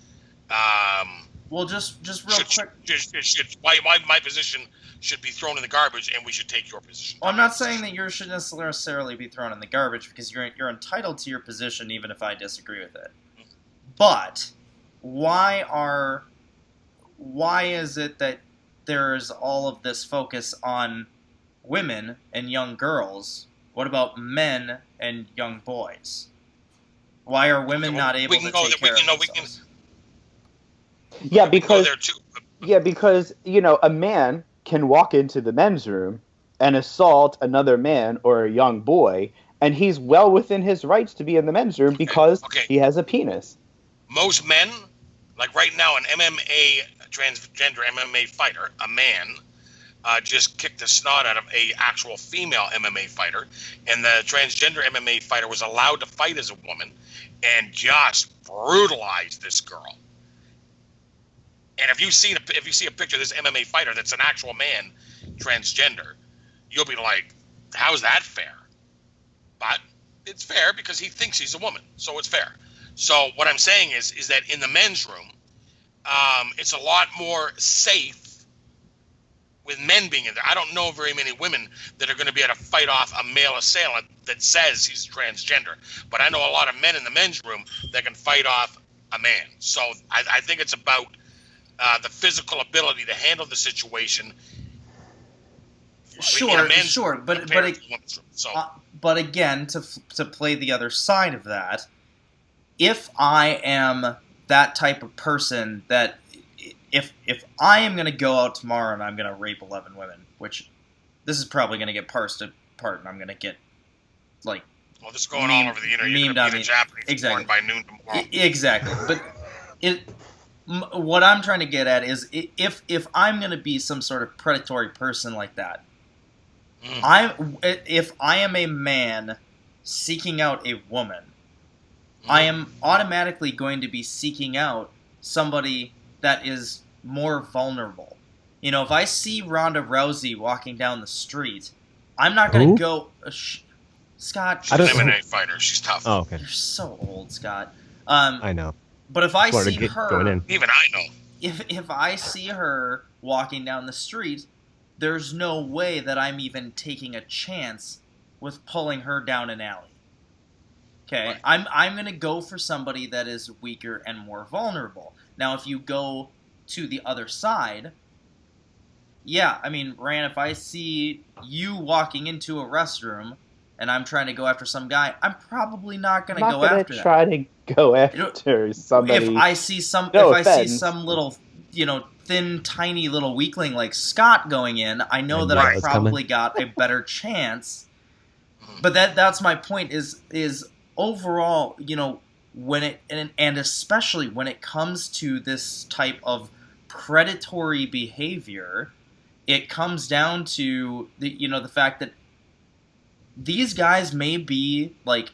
Well, just real quick. Why my position should be thrown in the garbage, and we should take your position. Well, I'm not saying that yours should necessarily be thrown in the garbage, because you're entitled to your position even if I disagree with it. But why is it that there's all of this focus on women and young girls? What about men and young boys? Why are women not able to take care of themselves? Yeah, because a man can walk into the men's room and assault another man or a young boy, and he's well within his rights to be in the men's room because he has a penis. Most men, like right now, an transgender MMA fighter, a man, just kicked the snot out of a actual female MMA fighter, and the transgender MMA fighter was allowed to fight as a woman, and just brutalized this girl. And if you see a picture of this MMA fighter that's an actual man, transgender, you'll be like, "How's that fair?" But it's fair because he thinks he's a woman, so it's fair. So what I'm saying is that in the men's room, it's a lot more safe with men being in there. I don't know very many women that are going to be able to fight off a male assailant that says he's transgender, but I know a lot of men in the men's room that can fight off a man. So I think it's about the physical ability to handle the situation. Sure, but again, to play the other side of that, if I am that type of person that if I am going to go out tomorrow and I'm going to rape 11 women, which this is probably going to get parsed apart, and I'm going to get this is going all over the internet. You're going to be in a Japanese porn by noon tomorrow. Exactly, but what I'm trying to get at is if I'm going to be some sort of predatory person like that, if I am a man seeking out a woman, I am automatically going to be seeking out somebody that is more vulnerable. If I see Ronda Rousey walking down the street, I'm not going to go... Scott... She's an MMA fighter. She's tough. Oh, okay. You're so old, Scott. I know. But if I see her... Even I know. If I see her walking down the street, there's no way that I'm even taking a chance with pulling her down an alley. Okay, right. I'm going to go for somebody that is weaker and more vulnerable. Now, if you go to the other side, yeah, I mean, Rand, if I see you walking into a restroom and I'm trying to go after some guy, I'm probably not going to go after that. Try to go after somebody. If I see some little, thin, tiny little weakling like Scott going in, I know that I probably got a better chance. But that's my point. Is overall, when it and especially when it comes to this type of predatory behavior, it comes down to the fact that these guys may be like,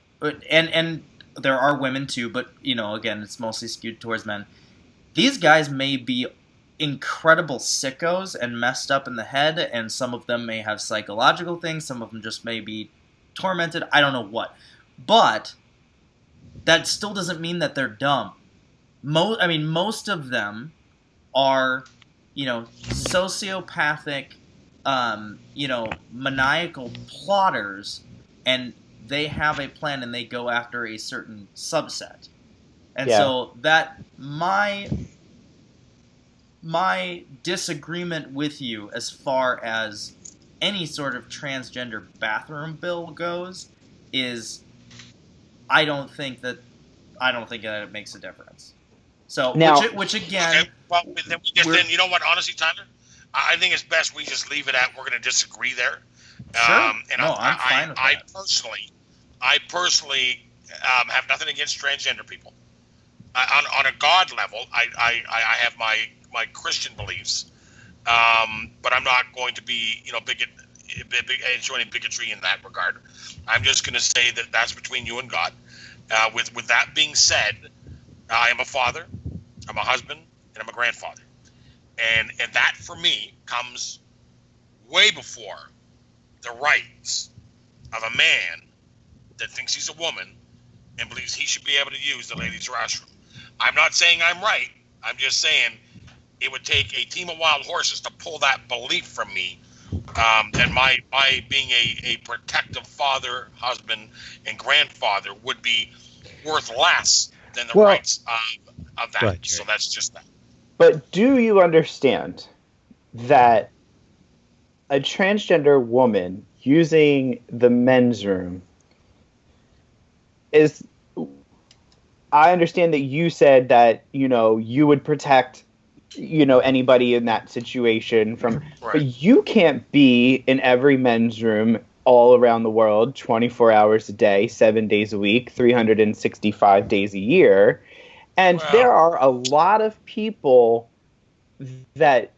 and there are women too, but again, it's mostly skewed towards men. These guys may be incredible sickos and messed up in the head, and some of them may have psychological things, some of them just may be tormented, I don't know what. But that still doesn't mean that they're dumb. Most of them are, sociopathic, maniacal plotters, and they have a plan and they go after a certain subset. And so that my disagreement with you as far as any sort of transgender bathroom bill goes is I don't think that it makes a difference. So now, which again, okay, well, then you know what? Honestly, Tyler, I think it's best we just leave it at we're going to disagree there. Sure. I'm fine with that. I personally have nothing against transgender people. On a God level, I have my Christian beliefs, but I'm not going to be show any bigotry in that regard. I'm just going to say that that's between you and God. With that being said, I am a father, I'm a husband, and I'm a grandfather, and that for me comes way before the rights of a man that thinks he's a woman and believes he should be able to use the ladies' restroom. I'm not saying I'm right. I'm just saying it would take a team of wild horses to pull that belief from me. And my being a protective father, husband, and grandfather would be worth less than the rights of that. Right. So that's just that. But do you understand that a transgender woman using the men's room is... I understand that you said that, you would protect, anybody in that situation from... Right. But you can't be in every men's room all around the world 24 hours a day, 7 days a week, 365 days a year. And there are a lot of people that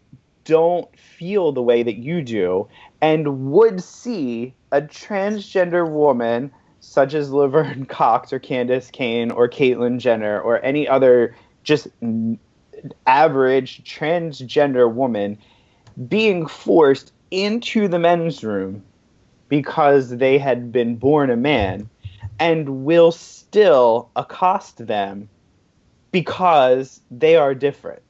don't feel the way that you do and would see a transgender woman such as Laverne Cox or Candace Cain or Caitlyn Jenner or any other just average transgender woman being forced into the men's room because they had been born a man, and will still accost them because they are different.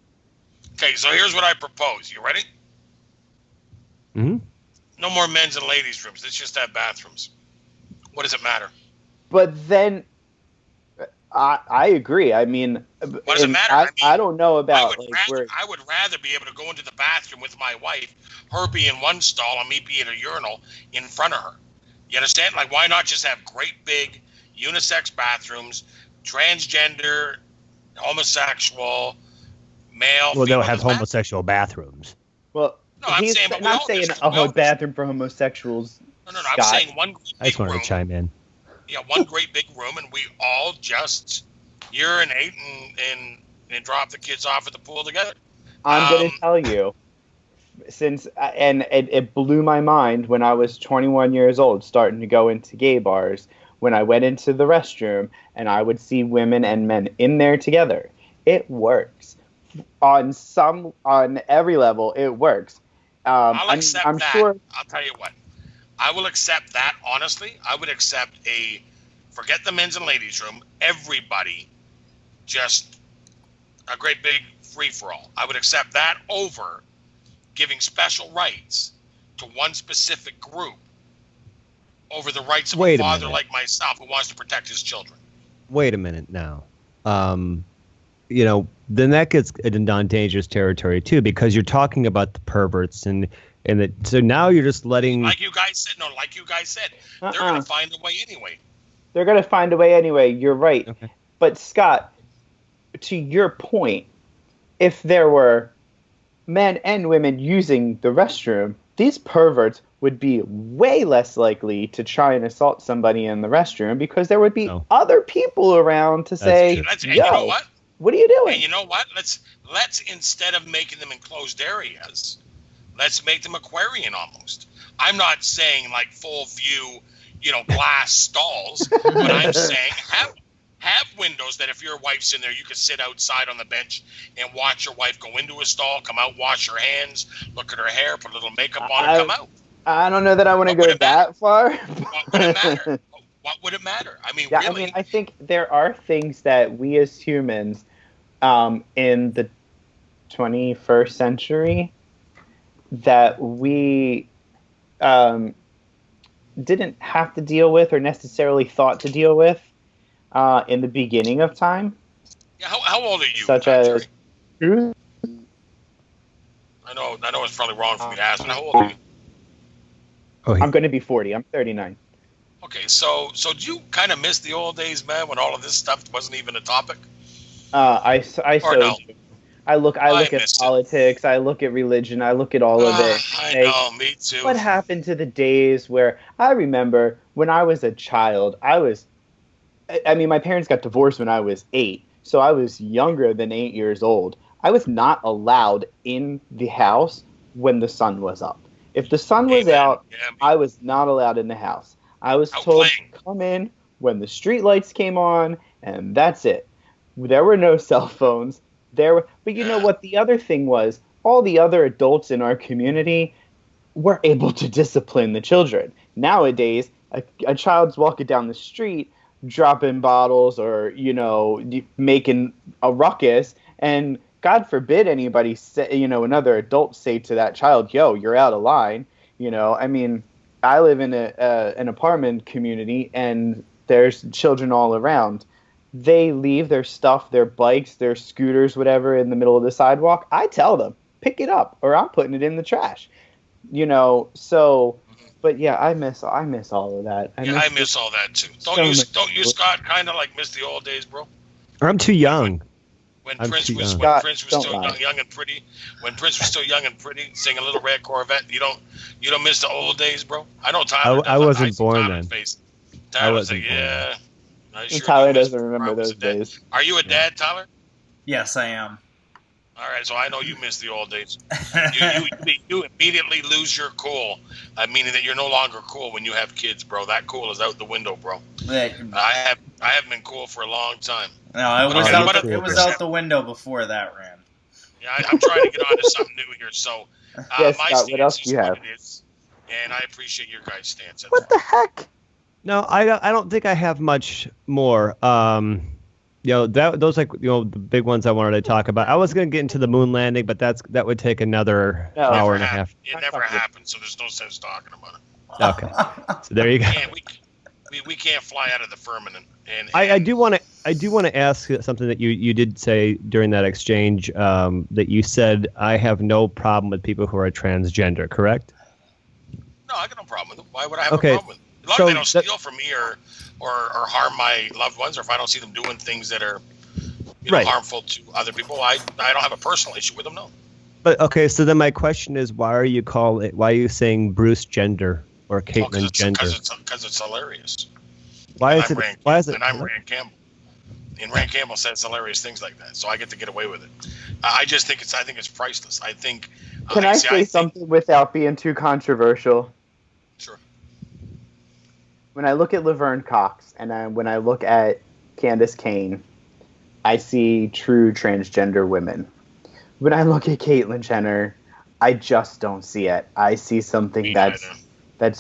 Okay, so here's what I propose. You ready? Mm-hmm. No more men's and ladies' rooms. Let's just have bathrooms. What does it matter? But then, I agree. I mean, what does it matter? I don't know about I would rather be able to go into the bathroom with my wife, her be in one stall and me be in a urinal in front of her. You understand? Like, why not just have great big unisex bathrooms, transgender, homosexual, male. Well, they'll have homosexual bathrooms. Well, no, he's not saying a whole bathroom for homosexuals. No. I'm saying one great big room. I just wanted to chime in. Yeah, one great big room, and we all just urinate and drop the kids off at the pool together. I'm going to tell you, and it blew my mind when I was 21 years old, starting to go into gay bars. When I went into the restroom and I would see women and men in there together, it works. On every level, it works. I'll accept that. Sure. I'll tell you what. I will accept that, honestly. I would accept forget the men's and ladies' room, everybody, just a great big free-for-all. I would accept that over giving special rights to one specific group over the rights of a father like myself who wants to protect his children. Wait a minute now. Then that gets into dangerous territory too, because you're talking about the perverts so now you're just letting... Like you guys said, they're going to find a way anyway. They're going to find a way anyway. You're right. Okay. But Scott, to your point, if there were men and women using the restroom, these perverts would be way less likely to try and assault somebody in the restroom because there would be other people around to say, yo, you know what are you doing? And you know what? Let's instead of making them enclosed areas, let's make them aquarium almost. I'm not saying like full view, glass stalls, but I'm saying have windows that if your wife's in there, you could sit outside on the bench and watch your wife go into a stall, come out, wash her hands, look at her hair, put a little makeup on her, come out. I don't know that I want to go that far. What would it matter? What would it matter? I mean, really. I think there are things that we as humans in the 21st century that we didn't have to deal with or necessarily thought to deal with in the beginning of time. Yeah, how old are you? Such as... I know it's probably wrong for me to ask, but how old are you? I'm going to be 40. I'm 39. Okay, so do you kind of miss the old days, man, when all of this stuff wasn't even a topic? I so no? do. I look at politics. I look at religion. I look at all of it. I know, me too. What happened to the days where I remember when I was a child? My parents got divorced when I was 8, so I was younger than 8 years old. I was not allowed in the house when the sun was up. If the sun was out, I was not allowed in the house. I was told to come in when the street lights came on, and that's it. There were no cell phones. But you know what? The other thing was, all the other adults in our community we're able to discipline the children. Nowadays, a child's walking down the street, dropping bottles or, making a ruckus, and God forbid anybody say, another adult say to that child, yo, you're out of line. I mean, I live in an apartment community, and there's children all around. They leave their stuff, their bikes, their scooters, whatever, in the middle of the sidewalk. I tell them, pick it up, or I'm putting it in the trash. So, but yeah, I miss all of that. I miss all that too. Don't you, Scott, kind of like miss the old days, bro? I'm too young. When I'm Prince too was young. when Scott, Prince was don't still lie. young and pretty. When Prince was still young and pretty, sing a Little Red Corvette. You don't miss the old days, bro. I know Tyler. I wasn't see born Tyler's then. Face. I Tyler's wasn't like, born yeah. I sure Tyler do miss doesn't when I remember was those a dad. days. Are you a dad, Tyler? Yes, I am. All right, so I know you miss the old days. You immediately lose your cool, meaning that you're no longer cool when you have kids, bro. That cool is out the window, bro. I haven't been cool for a long time. No, But okay, it was out the window before that, Rand. Yeah, I'm trying to get on to something new here. So Yes, my Scott, what else stance do is you what have? it is, and I appreciate your guys' stance. What the heck? No, I don't think I have much more. Those the big ones I wanted to talk about. I was going to get into the moon landing, but that would take another No. hour and a half. It never happened, so there's no sense talking about it. Okay, so there you go. We can't fly out of the firmament. And I do want to ask something that you did say during that exchange, that you said I have no problem with people who are transgender, correct? No, I got no problem with it. Why would I have Okay, a problem with it? As long so as they don't steal from me or harm my loved ones, or if I don't see them doing things that are Right. harmful to other people, I don't have a personal issue with them, no. But okay, so then my question is, why are you saying Bruce Gender or Caitlyn Gender? Because it's hilarious. Why is it? And I'm Rand Campbell. And Rand Campbell says hilarious things like that, so I get to get away with it. I think it's priceless. I think. Can I say something without being too controversial? Sure. When I look at Laverne Cox and when I look at Candace Cain, I see true transgender women. When I look at Caitlyn Jenner, I just don't see it. I see something that's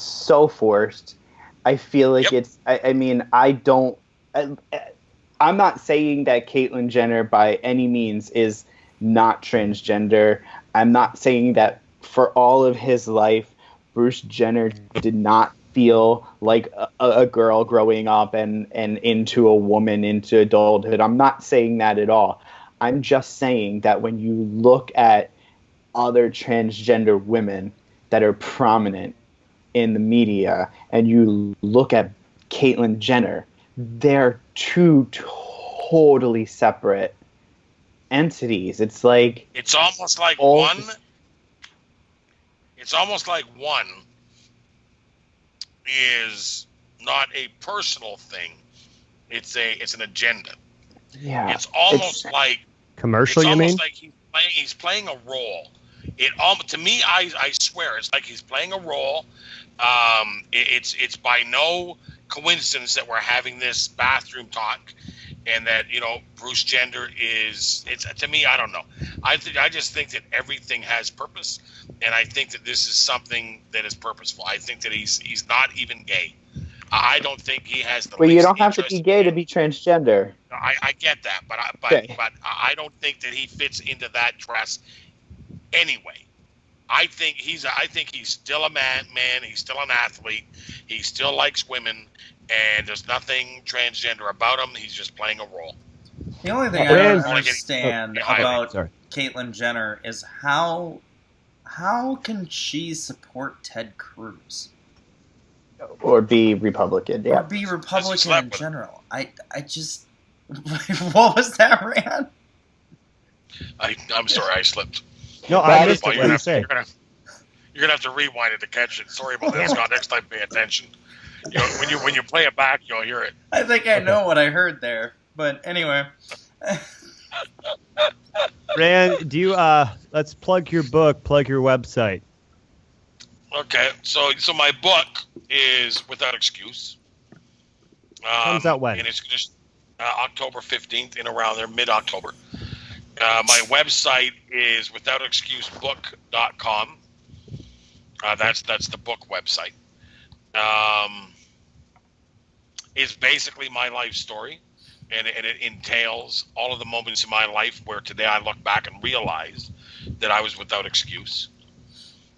so forced. I feel like it's. I mean, I don't. I'm not saying that Caitlyn Jenner by any means is not transgender. I'm not saying that for all of his life, Bruce Jenner did not feel like a girl growing up and into a woman, into adulthood. I'm not saying that at all. I'm just saying that when you look at other transgender women that are prominent in the media and you look at Caitlyn Jenner, they're two totally separate entities. It's like it's almost like one is not a personal thing. It's an agenda. Yeah. It's almost like Commercial, you mean? It's almost like he's playing a role. To me, I swear, it's like he's playing a role. It's by no coincidence that we're having this bathroom talk, and that Bruce Gender is. It's to me, I don't know. I just think that everything has purpose, and I think that this is something that is purposeful. I think that he's not even gay. I don't think he has the. Well, you don't have to interest be gay to be transgender. I get that, but Okay. but I don't think that he fits into that dress anyway. I think he's still a man. He's still an athlete. He still likes women, and there's nothing transgender about him. He's just playing a role. The only thing I don't understand about Caitlyn Jenner is how can she support Ted Cruz? Or be Republican, yeah. Or be Republican in general. I just... What was that, Rand? I'm sorry, I slipped. No, I missed what you say. You're gonna have to rewind it to catch it. Sorry about that, Scott. Next time, pay attention. When you play it back, you'll hear it. I think I know what I heard there, but anyway. Rand, do you let's plug your book, plug your website. Okay, so my book is Without Excuse. Comes out when? And it's just October 15th, in around there, mid-October. My website is withoutexcusebook.com. That's the book website. It's basically my life story, and it entails all of the moments in my life where today I look back and realize that I was without excuse.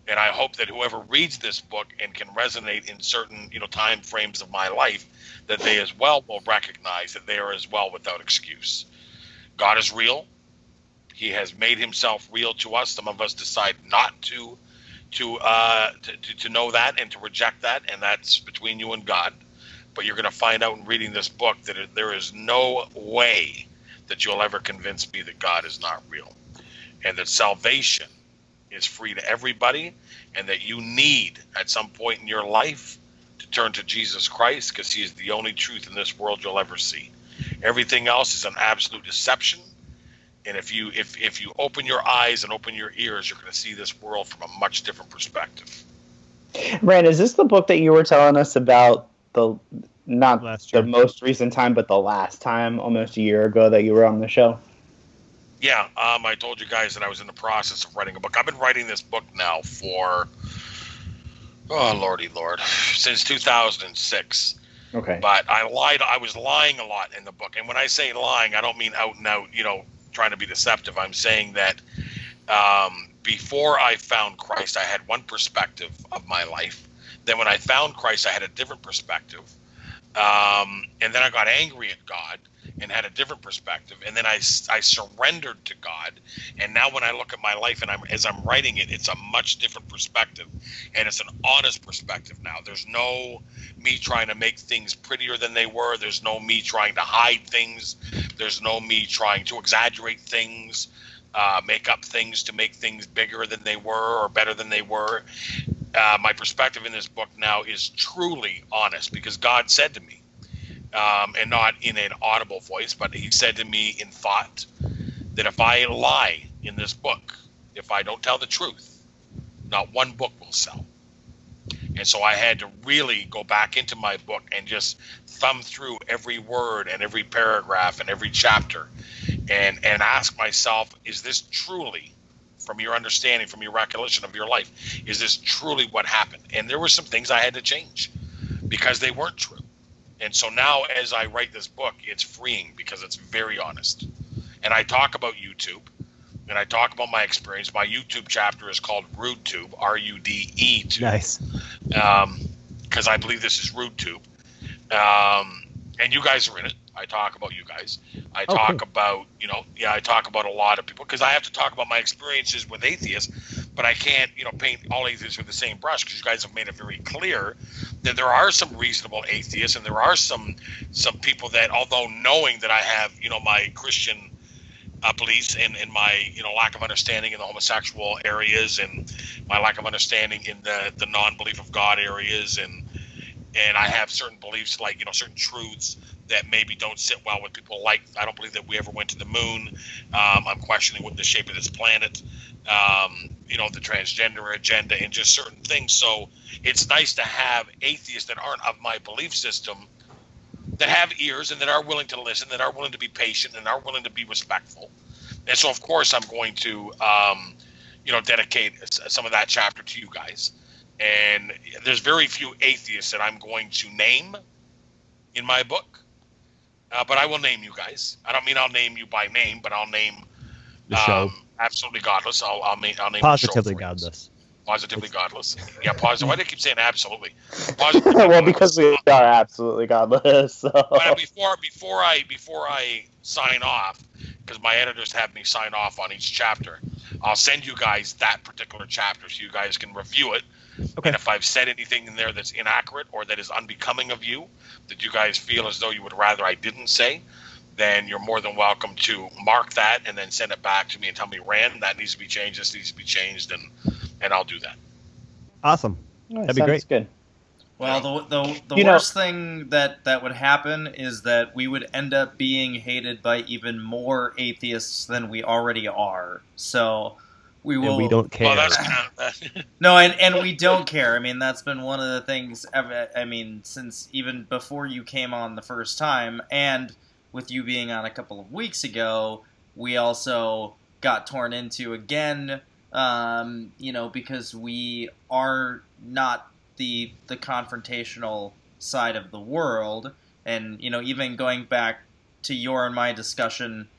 And I hope that whoever reads this book and can resonate in certain, time frames of my life, that they as well will recognize that they are as well without excuse. God is real. He has made himself real to us. Some of us decide not to know that and to reject that, and that's between you and God. But you're going to find out in reading this book that there is no way that you'll ever convince me that God is not real, and that salvation is free to everybody, and that you need at some point in your life to turn to Jesus Christ, because he is the only truth in this world you'll ever see. Everything else is an absolute deception. And if you open your eyes and open your ears, you're going to see this world from a much different perspective. Rand, is this the book that you were telling us about, not the most recent time, but the last time, almost a year ago, that you were on the show? Yeah, I told you guys that I was in the process of writing a book. I've been writing this book now for, lordy lord, since 2006. Okay. But I was lying a lot in the book. And when I say lying, I don't mean out and out, trying to be deceptive. I'm saying that before I found Christ, I had one perspective of my life. Then when I found Christ, I had a different perspective. And then I got angry at God and had a different perspective. And then I surrendered to God. And now when I look at my life and as I'm writing it, it's a much different perspective. And it's an honest perspective now. There's no me trying to make things prettier than they were. There's no me trying to hide things. There's no me trying to exaggerate things, make up things to make things bigger than they were or better than they were. My perspective in this book now is truly honest, because God said to me, and not in an audible voice, but he said to me in thought, that if I lie in this book, if I don't tell the truth, not one book will sell. And so I had to really go back into my book and just thumb through every word and every paragraph and every chapter and ask myself, is this truly, from your understanding, from your recollection of your life, is this truly what happened? And there were some things I had to change because they weren't true. And so now as I write this book, it's freeing because it's very honest. And I talk about YouTube, and I talk about my experience. My YouTube chapter is called RudeTube, RUDE2. Nice. Because I believe this is RudeTube. And you guys are in it. I talk about you guys. I talk about, I talk about a lot of people, because I have to talk about my experiences with atheists, but I can't, paint all atheists with the same brush, because you guys have made it very clear that there are some reasonable atheists, and there are some people that, although knowing that I have, my Christian beliefs and my, lack of understanding in the homosexual areas, and my lack of understanding in the non-belief of God areas, and I have certain beliefs, like, certain truths that maybe don't sit well with people. Like, I don't believe that we ever went to the moon. I'm questioning what the shape of this planet, the transgender agenda, and just certain things. So it's nice to have atheists that aren't of my belief system, that have ears and that are willing to listen, that are willing to be patient, and are willing to be respectful. And so, of course, I'm going to, dedicate some of that chapter to you guys. And there's very few atheists that I'm going to name in my book, but I will name you guys. I don't mean I'll name you by name, but I'll name The show. Absolutely Godless. I'll name Positively the show Godless. Positively Godless. Yeah, positive. Why do I keep saying absolutely? Well, because we are absolutely godless. So. But before I sign off, because my editors have me sign off on each chapter, I'll send you guys that particular chapter so you guys can review it. Okay. And if I've said anything in there that's inaccurate or that is unbecoming of you, that you guys feel as though you would rather I didn't say, then you're more than welcome to mark that and then send it back to me and tell me, Rand, that needs to be changed, this needs to be changed, and I'll do that. Awesome. That'd be great. Good. Well, the worst thing that would happen is that we would end up being hated by even more atheists than we already are. So we will. And we don't care. Well, no, and we don't care. I mean, that's been one of the things. I mean, since even before you came on the first time, and with you being on a couple of weeks ago, we also got torn into again because we are not the confrontational side of the world. And, even going back to your and my discussion,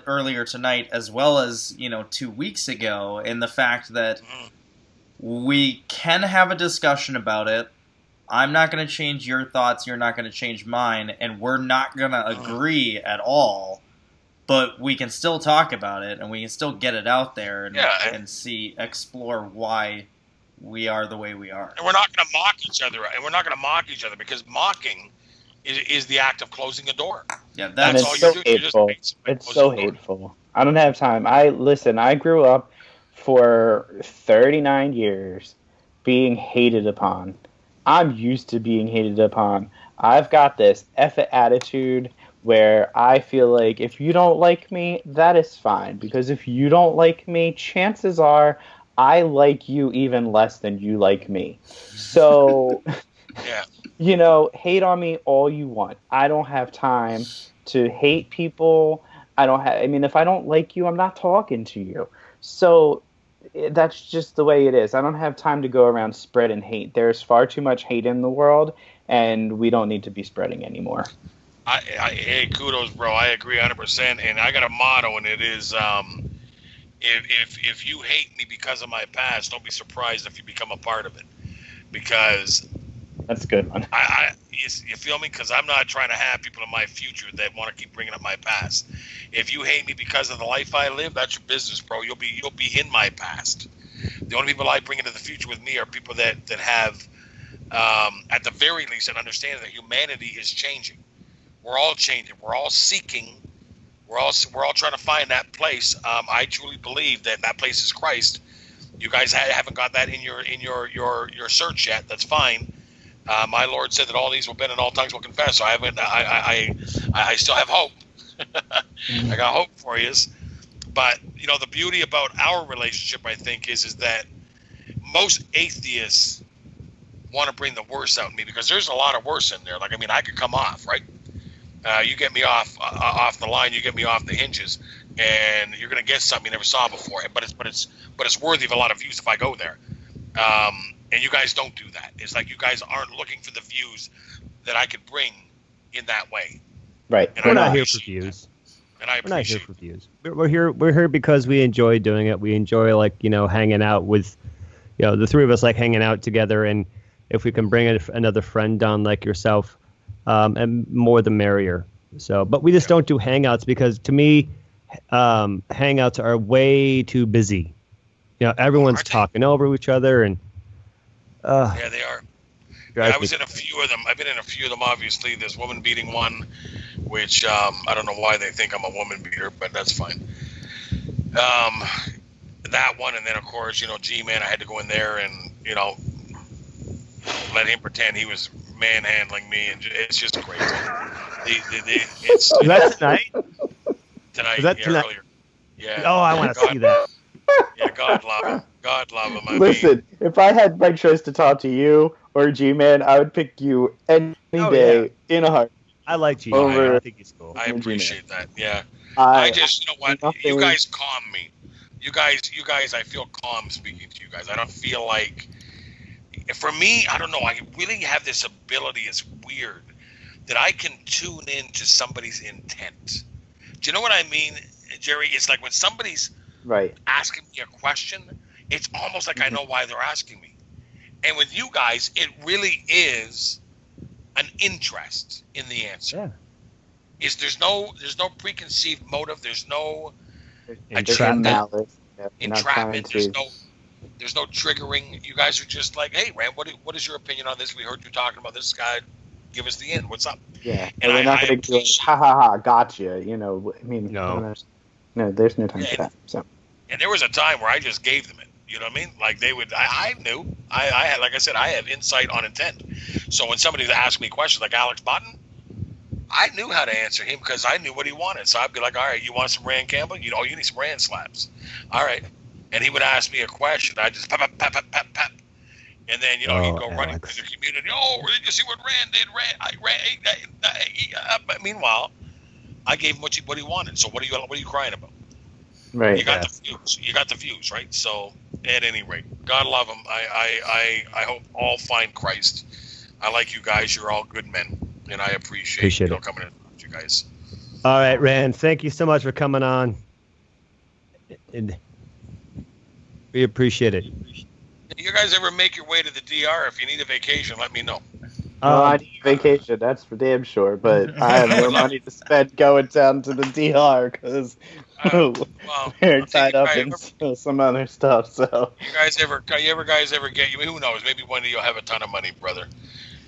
earlier tonight, as well as, 2 weeks ago, in the fact that we can have a discussion about it. I'm not going to change your thoughts, you're not going to change mine, and we're not going to agree at all, but we can still talk about it, and we can still get it out there and explore why we are the way we are. And we're not going to mock each other, because mocking is the act of closing a door. Yeah, that's all you do. Hateful. It's so hateful. I don't have time. I grew up for 39 years being hated upon. I'm used to being hated upon. I've got this effort attitude where I feel like if you don't like me, that is fine. Because if you don't like me, chances are I like you even less than you like me. So, hate on me all you want. I don't have time to hate people. If I don't like you, I'm not talking to you. So that's just the way it is. I don't have time to go around spreading hate. There's far too much hate in the world, and we don't need to be spreading anymore. Hey, kudos, bro. I agree 100%. And I got a motto, and it is, if you hate me because of my past, don't be surprised if you become a part of it. Because that's a good one. You feel me? Because I'm not trying to have people in my future that want to keep bringing up my past. If you hate me because of the life I live, that's your business, bro. You'll be in my past. The only people I bring into the future with me are people that have, at the very least, an understanding that humanity is changing. We're all changing. We're all seeking. We're all trying to find that place. I truly believe that place is Christ. You guys haven't got that in your search yet. That's fine. My Lord said that all these will bend and all tongues will confess. So I still have hope. I got hope for you. But the beauty about our relationship, I think, is that most atheists want to bring the worst out in me, because there's a lot of worse in there. Like, I could come off, right? You get me off the line, you get me off the hinges, and you're gonna get something you never saw before. But it's worthy of a lot of views if I go there. And you guys don't do that. It's like you guys aren't looking for the views that I could bring in that way. Right. We're not here for views. And I appreciate We're not here for views. We're here because we enjoy doing it. We enjoy hanging out with, the three of us like hanging out together, and if we can bring another friend on like yourself, and more the merrier. So, but we just don't do hangouts because to me, hangouts are way too busy. Everyone's talking over each other and. Yeah, they are. I was in a few of them. I've been in a few of them, obviously. There's woman beating one, which I don't know why they think I'm a woman beater, but that's fine. That one, and then, of course, G-Man, I had to go in there and, let him pretend he was manhandling me, and it's just crazy. Is that tonight? Tonight, Is that tonight? Earlier. Yeah. Oh, I want to see that. Yeah, God love him. God love him. Listen, if I had my choice to talk to you or G-Man, I would pick you any day in a heart. I like G-Man. I think he's cool. I appreciate that. Yeah. I just, you guys calm me. You guys, I feel calm speaking to you guys. I don't feel like, for me, I don't know. I really have this ability. It's weird that I can tune into somebody's intent. Do you know what I mean, Jerry? It's like when somebody's asking me a question, it's almost like I know why they're asking me. And with you guys, it really is an interest in the answer. Yeah. There's no preconceived motive. There's no entrapment. There's no triggering. You guys are just like, hey, Rand, what is your opinion on this? We heard you talking about this guy. Give us the end. What's up? Yeah, and we're not going to be like, ha, gotcha. No, there's no time for that. So. And there was a time where I just gave them it. You know what I mean? Like they would. I knew. I had, like I said, I have insight on intent. So when somebody asked me questions like Alex Botten, I knew how to answer him because I knew what he wanted. So I'd be like, all right, you want some Rand Campbell? You need some Rand slaps. All right. And he would ask me a question. I just pap. And then, he'd go running through the community. Oh, did you see what Rand did? Meanwhile, I gave him what he wanted. So what are you crying about? Right. You got the views. You got the views, right? So, at any rate, God love them. I hope all find Christ. I like you guys. You're all good men, and I appreciate it. coming in with you guys. All right, Rand. Thank you so much for coming on. And we appreciate it. You guys ever make your way to the DR? If you need a vacation, let me know. Well, I need a vacation, that's for damn sure, but I have no money to spend going down to the DR because we're tied up in some other stuff. So you guys ever get you? Who knows? Maybe one day you'll have a ton of money, brother.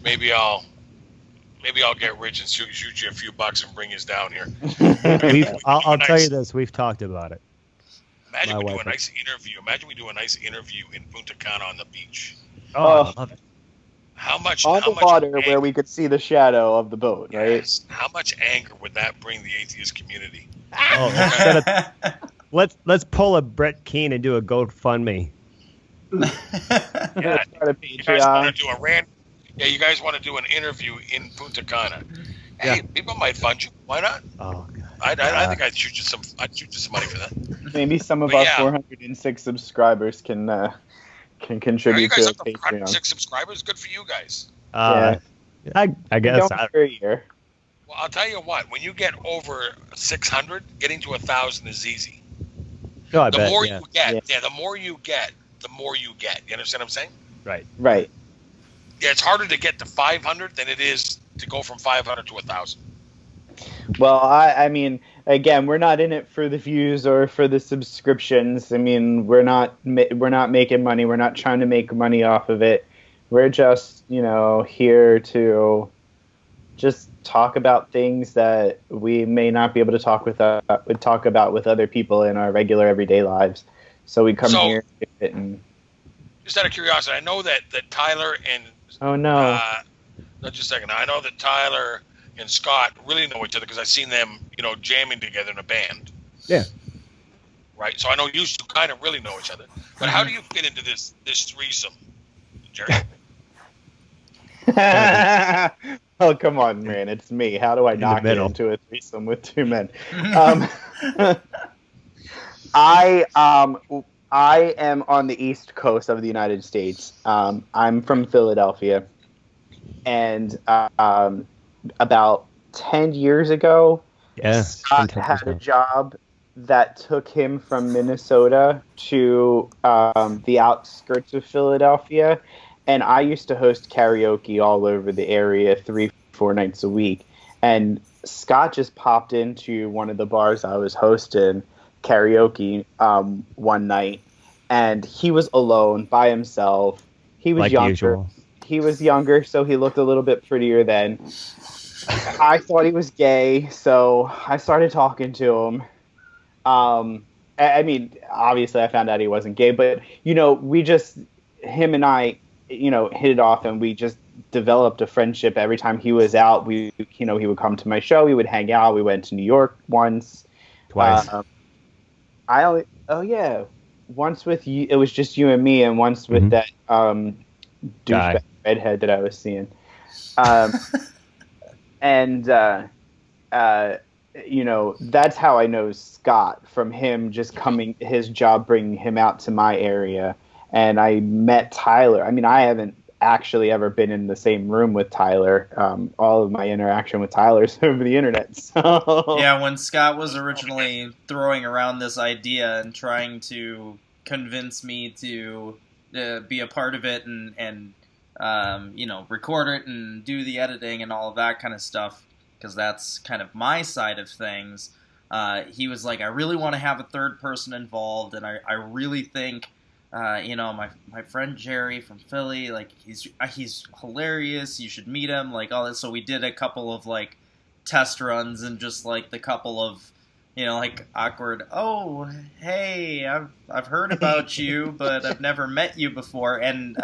Maybe I'll get rich and shoot you a few bucks and bring us down here. I'll tell you this: we've talked about it. Imagine we do a nice interview. Imagine we do a nice interview in Punta Cana on the beach. Oh, I love it. How much on the water anger, where we could see the shadow of the boat, right? Yes. How much anger would that bring the atheist community? Oh, let's pull a Brett Keane and do a GoFundMe. Yeah, you guys want to do you guys want to do an interview in Punta Cana? Hey, people might fund you. Why not? Oh, God. I think I'd shoot you some money for that. Maybe some of our 406 subscribers can contribute to a Patreon. 406 subscribers? Good for you guys. I guess. For a year. Well, I'll tell you what. When you get over 600, getting to 1,000 is easy. No, the more you get, the more you get. You understand what I'm saying? Right. Right. Yeah, it's harder to get to 500 than it is to go from 500 to 1,000. Well, I mean, again, we're not in it for the views or for the subscriptions. I mean, we're not making money. We're not trying to make money off of it. We're just, here to just talk about things that we may not be able to talk about with other people in our regular everyday lives. So we come here and just out of curiosity, I know that Tyler and just a second. I know that Tyler and Scott really know each other because I've seen them, jamming together in a band. Yeah. Right. So I know you two kind of really know each other. But how do you fit into this threesome, Jerry? Oh, come on, man. It's me. How do I not get into a threesome with two men? I am on the East Coast of the United States. I'm from Philadelphia. And about 10 years ago, Scott had a job that took him from Minnesota to the outskirts of Philadelphia. And I used to host karaoke all over the area 3-4 nights a week. And Scott just popped into one of the bars I was hosting karaoke one night. And he was alone by himself. He was younger. Usual. He was younger, so he looked a little bit prettier then. I thought he was gay, so I started talking to him. I mean, obviously I found out he wasn't gay, but, him and I, hit it off, and we just developed a friendship. Every time he was out, he would come to my show, we would hang out. We went to New York once. Twice. Once with you, it was just you and me, and once with that douchebag redhead that I was seeing. And that's how I know Scott, from him just his job bringing him out to my area. And I met Tyler. I mean, I haven't actually ever been in the same room with Tyler. All of my interaction with Tyler is over the internet. So. Yeah, when Scott was originally throwing around this idea and trying to convince me to be a part of it and record it and do the editing and all of that kind of stuff, because that's kind of my side of things. He was like, I really want to have a third person involved, and I really think, my friend Jerry from Philly, like, he's hilarious, you should meet him, like, all this. So we did a couple of, like, test runs and just, like, the couple of, awkward, oh, hey, I've heard about you, but I've never met you before. And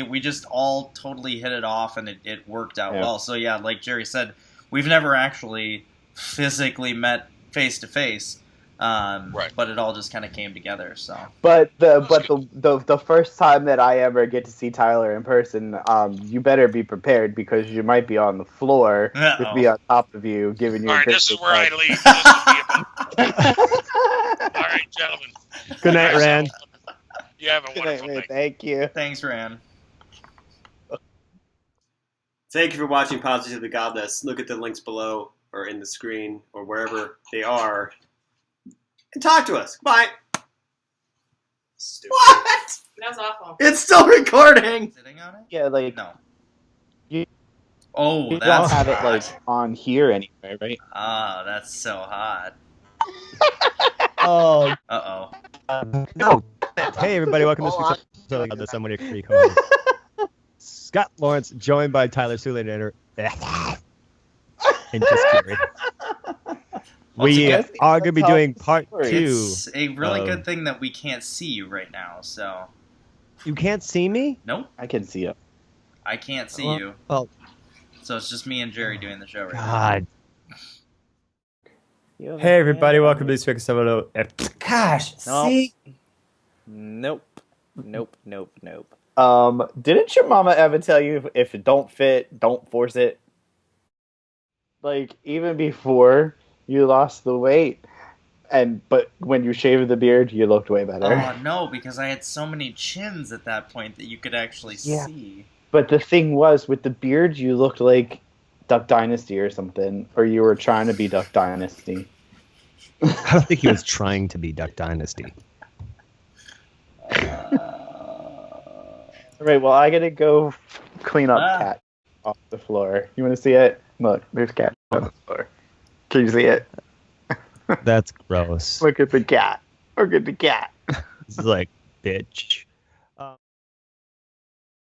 we just all totally hit it off, and it worked out well. So yeah, like Jerry said, we've never actually physically met face to face. Right. But it all just kind of came together. So. But the first time that I ever get to see Tyler in person, you better be prepared, because you might be on the floor with me on top of you, giving you. All right, this is where I leave. All right, night, gentlemen. Good night, Rand. You have a Good wonderful night, man. night. Thank you. Thanks, Ran. Thank you for watching Positively Godless. Look at the links below or in the screen or wherever they are. And talk to us. Bye. Stupid. What? That was awful. It's still recording. Sitting on it? Yeah, like No. You- Oh, you that's don't have it hot. like on here anyway, right? Ah, that's so hot. Oh, Uh-oh. no. Hey, everybody. Welcome to this week's episode of the Somebody Creek Home. Scott Lawrence, joined by Tyler Sulinator. And just Gary. We Yes, are going to be that's how doing the part story 2. It's a really of- good thing that we can't see you right now, so... You can't see me? Nope, I can see it. I can't see Well- you. well- So it's just me and Jerry doing the show right now. God. Hey everybody, welcome to this week's episode of... Gosh, Nope. see? Nope. Nope. Didn't your mama ever tell you if it don't fit, don't force it? Like even before you lost the weight, but when you shaved the beard, you looked way better. Oh, no, because I had so many chins at that point that you could actually Yeah. see. But the thing was, with the beard, you looked like Duck Dynasty or something, or you were trying to be Duck Dynasty. I don't think he was trying to be Duck Dynasty. All right, well, I gotta go clean up cat off the floor. You want to see it? Look, there's cat on the floor. Can you see it? That's gross. Look at the cat. Look at the cat. This is like, bitch.